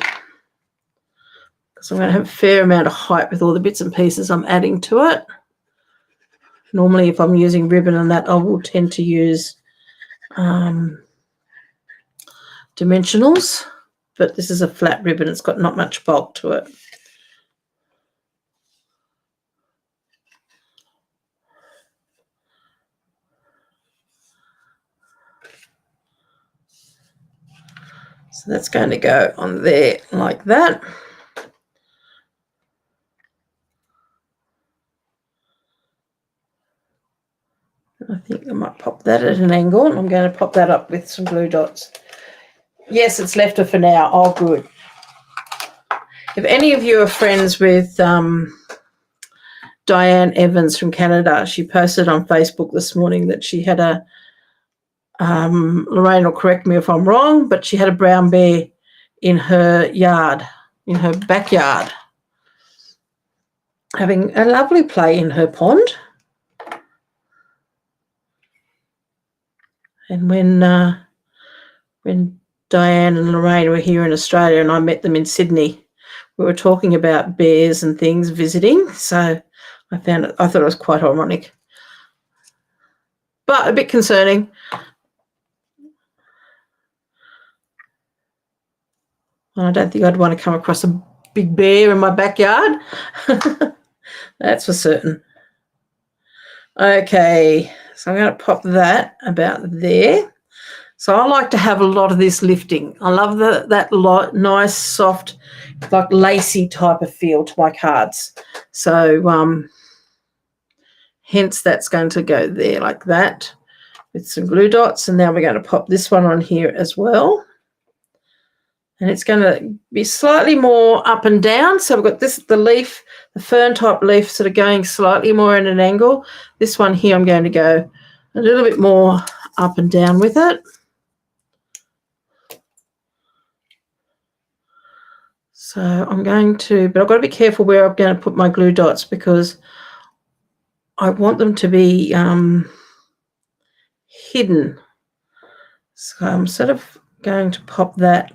because I'm going to have a fair amount of height with all the bits and pieces I'm adding to it. Normally, if I'm using ribbon and that, I will tend to use dimensionals, but this is a flat ribbon. It's got not much bulk to it. So that's going to go on there like that. I think I might pop that at an angle. I'm going to pop that up with some glue dots. Yes, it's left her for now. Oh, good. If any of you are friends with Diane Evans from Canada. She posted on Facebook this morning that she had a, Lorraine will correct me if I'm wrong, but she had a brown bear in her yard, in her backyard, having a lovely play in her pond. And when Diane and Lorraine were here in Australia and I met them in Sydney, we were talking about bears and things visiting. So I thought it was quite ironic, but a bit concerning. I don't think I'd want to come across a big bear in my backyard. That's for certain. Okay, so I'm going to pop that about there. So I like to have a lot of this lifting. I love that nice, soft, like lacy type of feel to my cards. So hence that's going to go there like that with some glue dots. And now we're going to pop this one on here as well. And it's going to be slightly more up and down. So we've got the leaf, the fern type leaf sort of going slightly more at an angle. This one here I'm going to go a little bit more up and down with it. So I'm going to, but I've got to be careful where I'm going to put my glue dots because I want them to be hidden. So I'm sort of going to pop that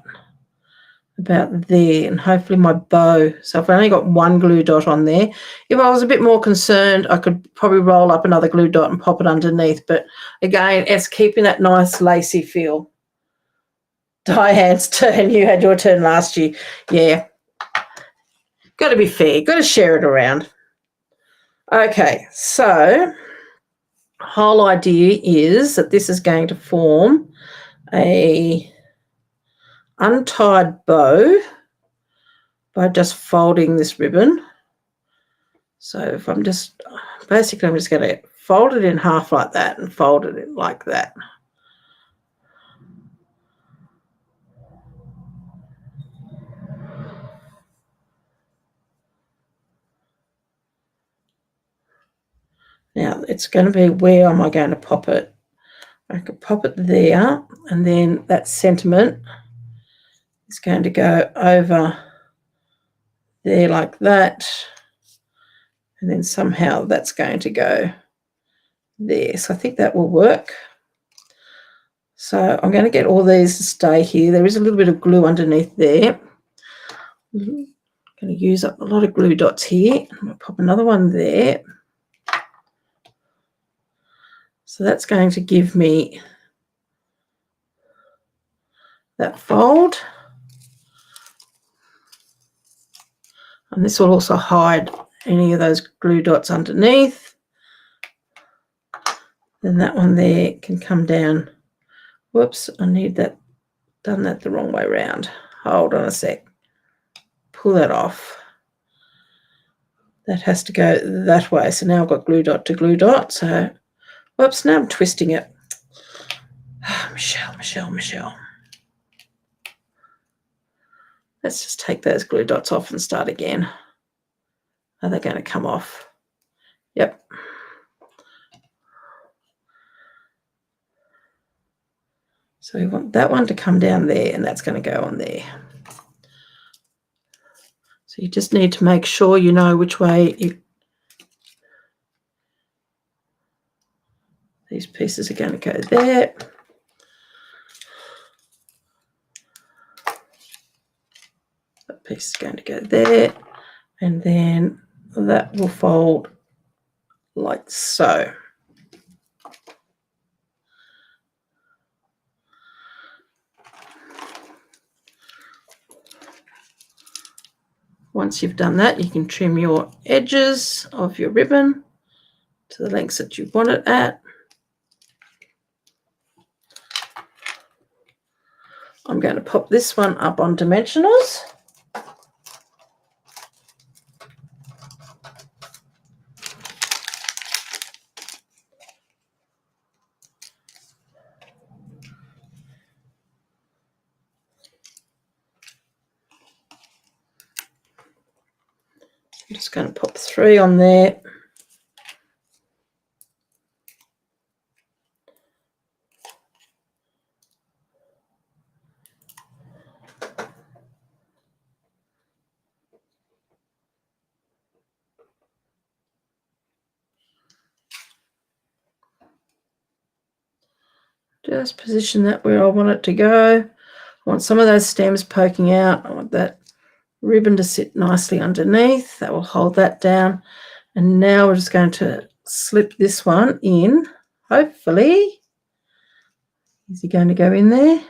about there and hopefully my bow. So I've only got one glue dot on there. If I was a bit more concerned, I could probably roll up another glue dot and pop it underneath. But again, it's keeping that nice lacy feel. Diane's turn. You had your turn last year. Yeah. Got to be fair. Got to share it around. Okay, so whole idea is that this is going to form a untied bow by just folding this ribbon. So if I'm just going to fold it in half like that and fold it in like that. Now it's going to be, where am I going to pop it? I could pop it there, and then that sentiment is going to go over there like that, and then somehow that's going to go there. So I think that will work. So I'm going to get all these to stay here. There is a little bit of glue underneath there. I'm going to use up a lot of glue dots here. I'm going to pop another one there. So that's going to give me that fold. And this will also hide any of those glue dots underneath. Then that one there can come down. Whoops, I need that, done that the wrong way around. Hold on a sec. Pull that off. That has to go that way. So now I've got glue dot to glue dot. So, whoops, now I'm twisting it. Michele. Let's just take those glue dots off and start again. Are they going to come off? Yep. So we want that one to come down there, and that's going to go on there. So you just need to make sure you know which way these pieces are going to go there. That piece is going to go there, and then that will fold like so. Once you've done that, you can trim your edges of your ribbon to the lengths that you want it at. I'm going to pop this one up on dimensionals. I'm just going to pop 3 on there. just position that where I want it to go. I want some of those stems poking out. I want that ribbon to sit nicely underneath. That will hold that down. And now we're just going to slip this one in, hopefully. Is he going to go in there?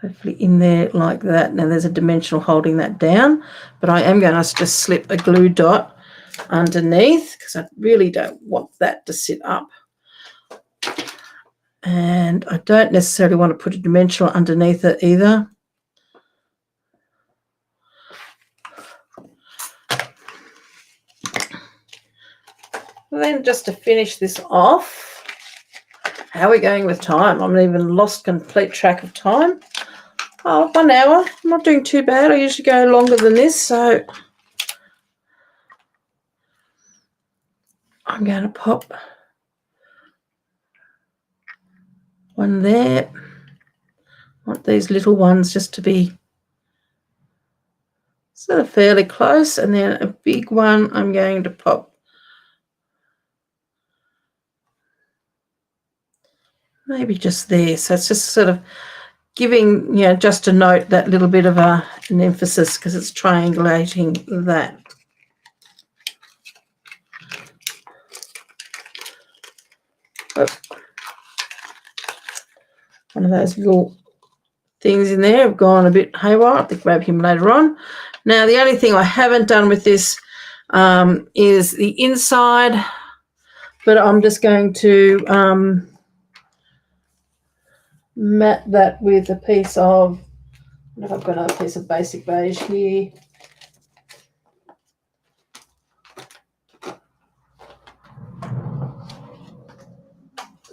Hopefully in there like that. Now there's a dimensional holding that down, but I am going to just slip a glue dot underneath because I really don't want that to sit up. And I don't necessarily want to put a dimensional underneath it either. And then just to finish this off, how are we going with time? I'm even lost complete track of time. Oh, 1 hour. I'm not doing too bad. I usually go longer than this, so I'm going to pop one there. I want these little ones just to be sort of fairly close, and then a big one I'm going to pop maybe just there. So it's just sort of giving, just to note that little bit of an emphasis because it's triangulating that. Oh. One of those little things in there have gone a bit haywire. I'll have to grab him later on. Now, the only thing I haven't done with this is the inside, but I'm just going to mat that with a piece of, I don't know if I've got another piece of basic beige here.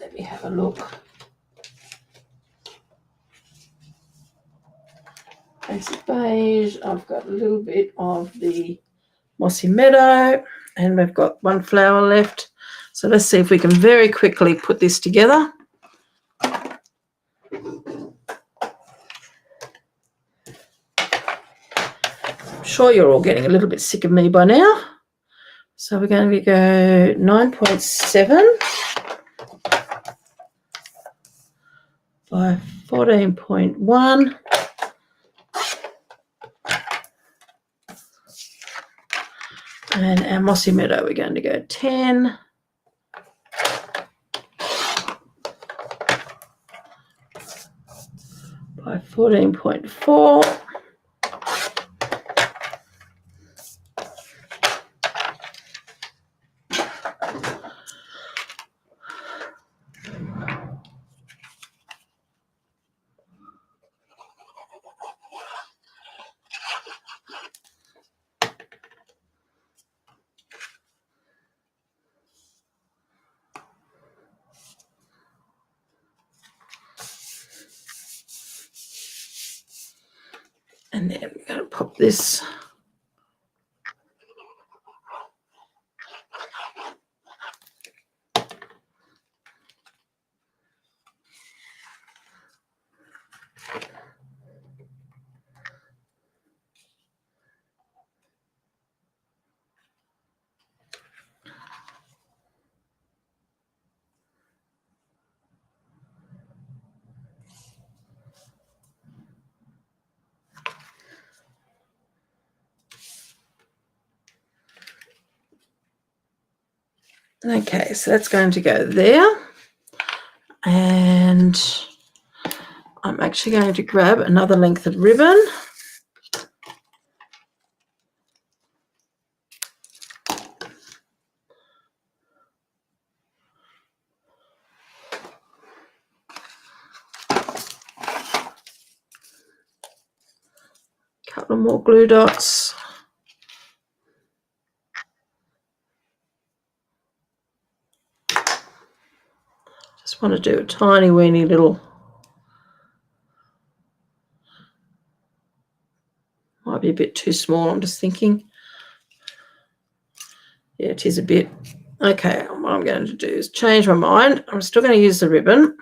Let me have a look. Basic beige. I've got a little bit of the Mossy Meadow, and we've got one flower left. So let's see if we can very quickly put this together. I'm sure you're all getting a little bit sick of me by now. So we're going to go 9.7 by 14.1. And our Mossy Meadow, we're going to go 10. By 14.4. And then we're going to pop this okay, so that's going to go there. And I'm actually going to grab another length of ribbon. Couple more glue dots. Just want to do a tiny weeny little, might be a bit too small, I'm just thinking. Yeah, it is a bit. Okay, what I'm going to do is change my mind. I'm still going to use the ribbon.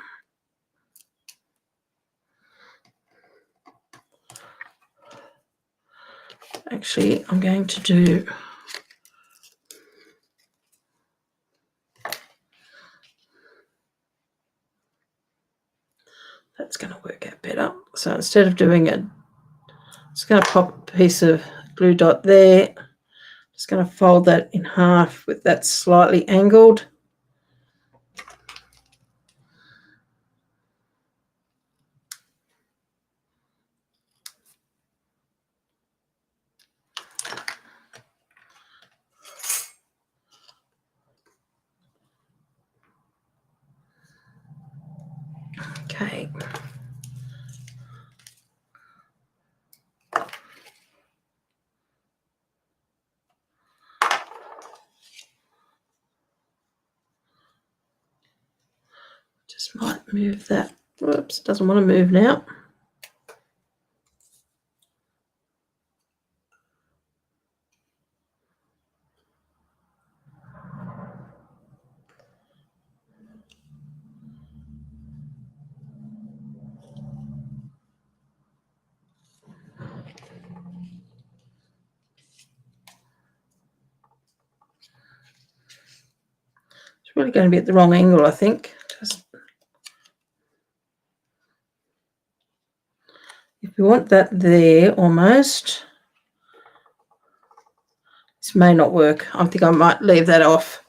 Actually, I'm going to do So instead of doing it, just going to pop a piece of glue dot there. Just going to fold that in half with that slightly angled. Okay. Just might move that. Whoops, doesn't want to move now. It's really going to be at the wrong angle, I think. Just if you want that there almost, this may not work. I think I might leave that off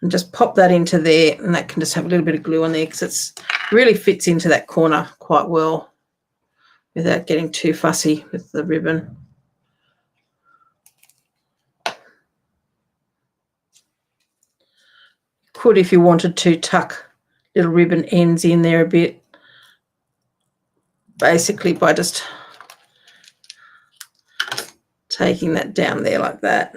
and just pop that into there, and that can just have a little bit of glue on there because it really fits into that corner quite well without getting too fussy with the ribbon. Could, if you wanted to, tuck little ribbon ends in there a bit, basically by just taking that down there like that.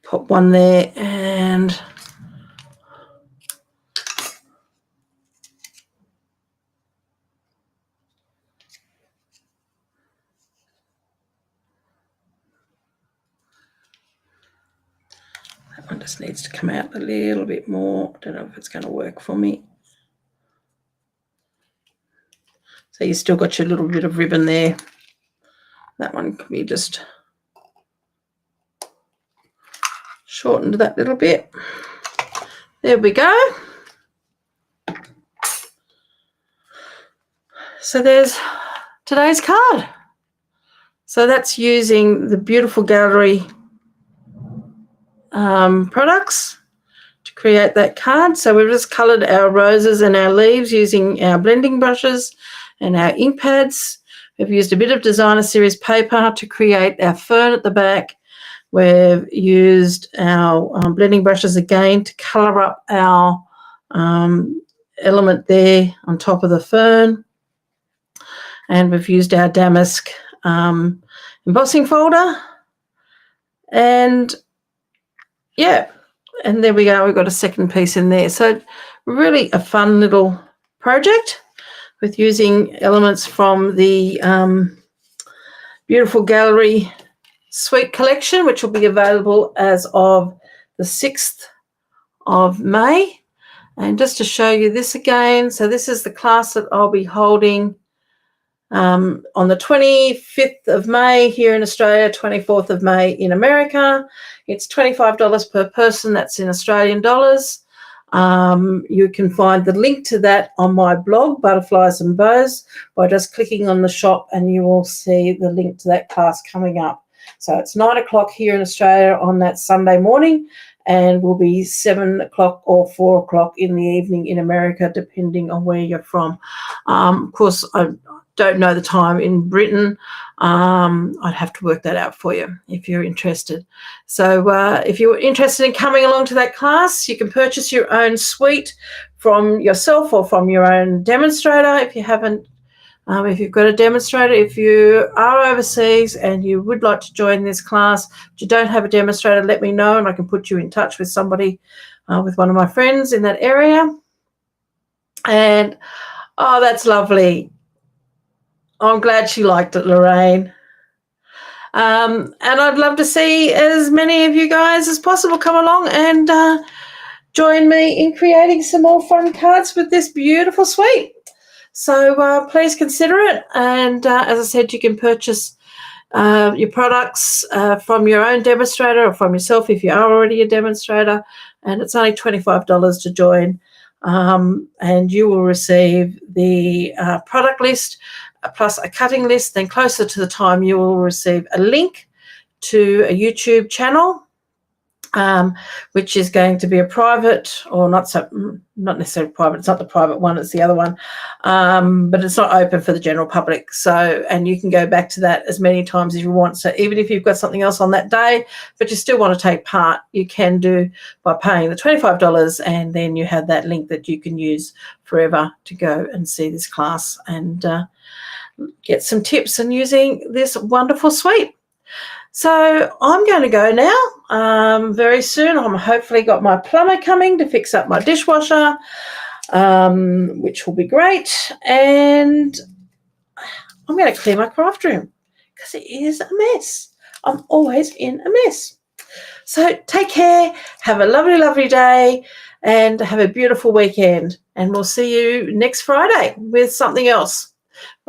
Pop one there, and that one just needs to come out a little bit more. I don't know if it's going to work for me. So you still got your little bit of ribbon there. That one can be just shortened that little bit. There we go. So there's today's card. So that's using the beautiful gallery products to create that card. So we've just coloured our roses and our leaves using our blending brushes and our ink pads. We've used a bit of designer series paper to create our fern at the back. We've used our blending brushes again to colour up our element there on top of the fern. And we've used our damask embossing folder. And yeah, and there we go. We've got a second piece in there. So really a fun little project with using elements from the beautiful gallery suite collection, which will be available as of the 6th of May. And just to show you this again, so this is the class that I'll be holding on the 25th of May here in Australia, 24th of May in America. It's $25 per person. That's in Australian dollars. You can find the link to that on my blog, Butterflies and Bows, by just clicking on the shop, and you will see the link to that class coming up. So it's 9 o'clock here in Australia on that Sunday morning, and will be 7 o'clock or 4 o'clock in the evening in America, depending on where you're from. Of course, I don't know the time in Britain. I'd have to work that out for you if you're interested. So if you're interested in coming along to that class, you can purchase your own suite from yourself or from your own demonstrator if you haven't. If you've got a demonstrator, if you are overseas and you would like to join this class, but you don't have a demonstrator, let me know and I can put you in touch with somebody, with one of my friends in that area. And, oh, that's lovely. I'm glad she liked it, Lorraine. And I'd love to see as many of you guys as possible come along and join me in creating some more fun cards with this beautiful suite. So please consider it. And as I said, you can purchase your products from your own demonstrator or from yourself if you are already a demonstrator, and it's only $25 to join, and you will receive the product list plus a cutting list. Then closer to the time you will receive a link to a YouTube channel, which is going to be a private, or not necessarily private. It's not the private one, it's the other one, but it's not open for the general public. So, and you can go back to that as many times as you want. So even if you've got something else on that day, but you still want to take part, you can do by paying the $25, and then you have that link that you can use forever to go and see this class and get some tips on using this wonderful suite. So I'm going to go now very soon. I'm hopefully got my plumber coming to fix up my dishwasher, which will be great. And I'm going to clear my craft room because it is a mess. I'm always in a mess. So take care. Have a lovely, lovely day and have a beautiful weekend. And we'll see you next Friday with something else. Bye.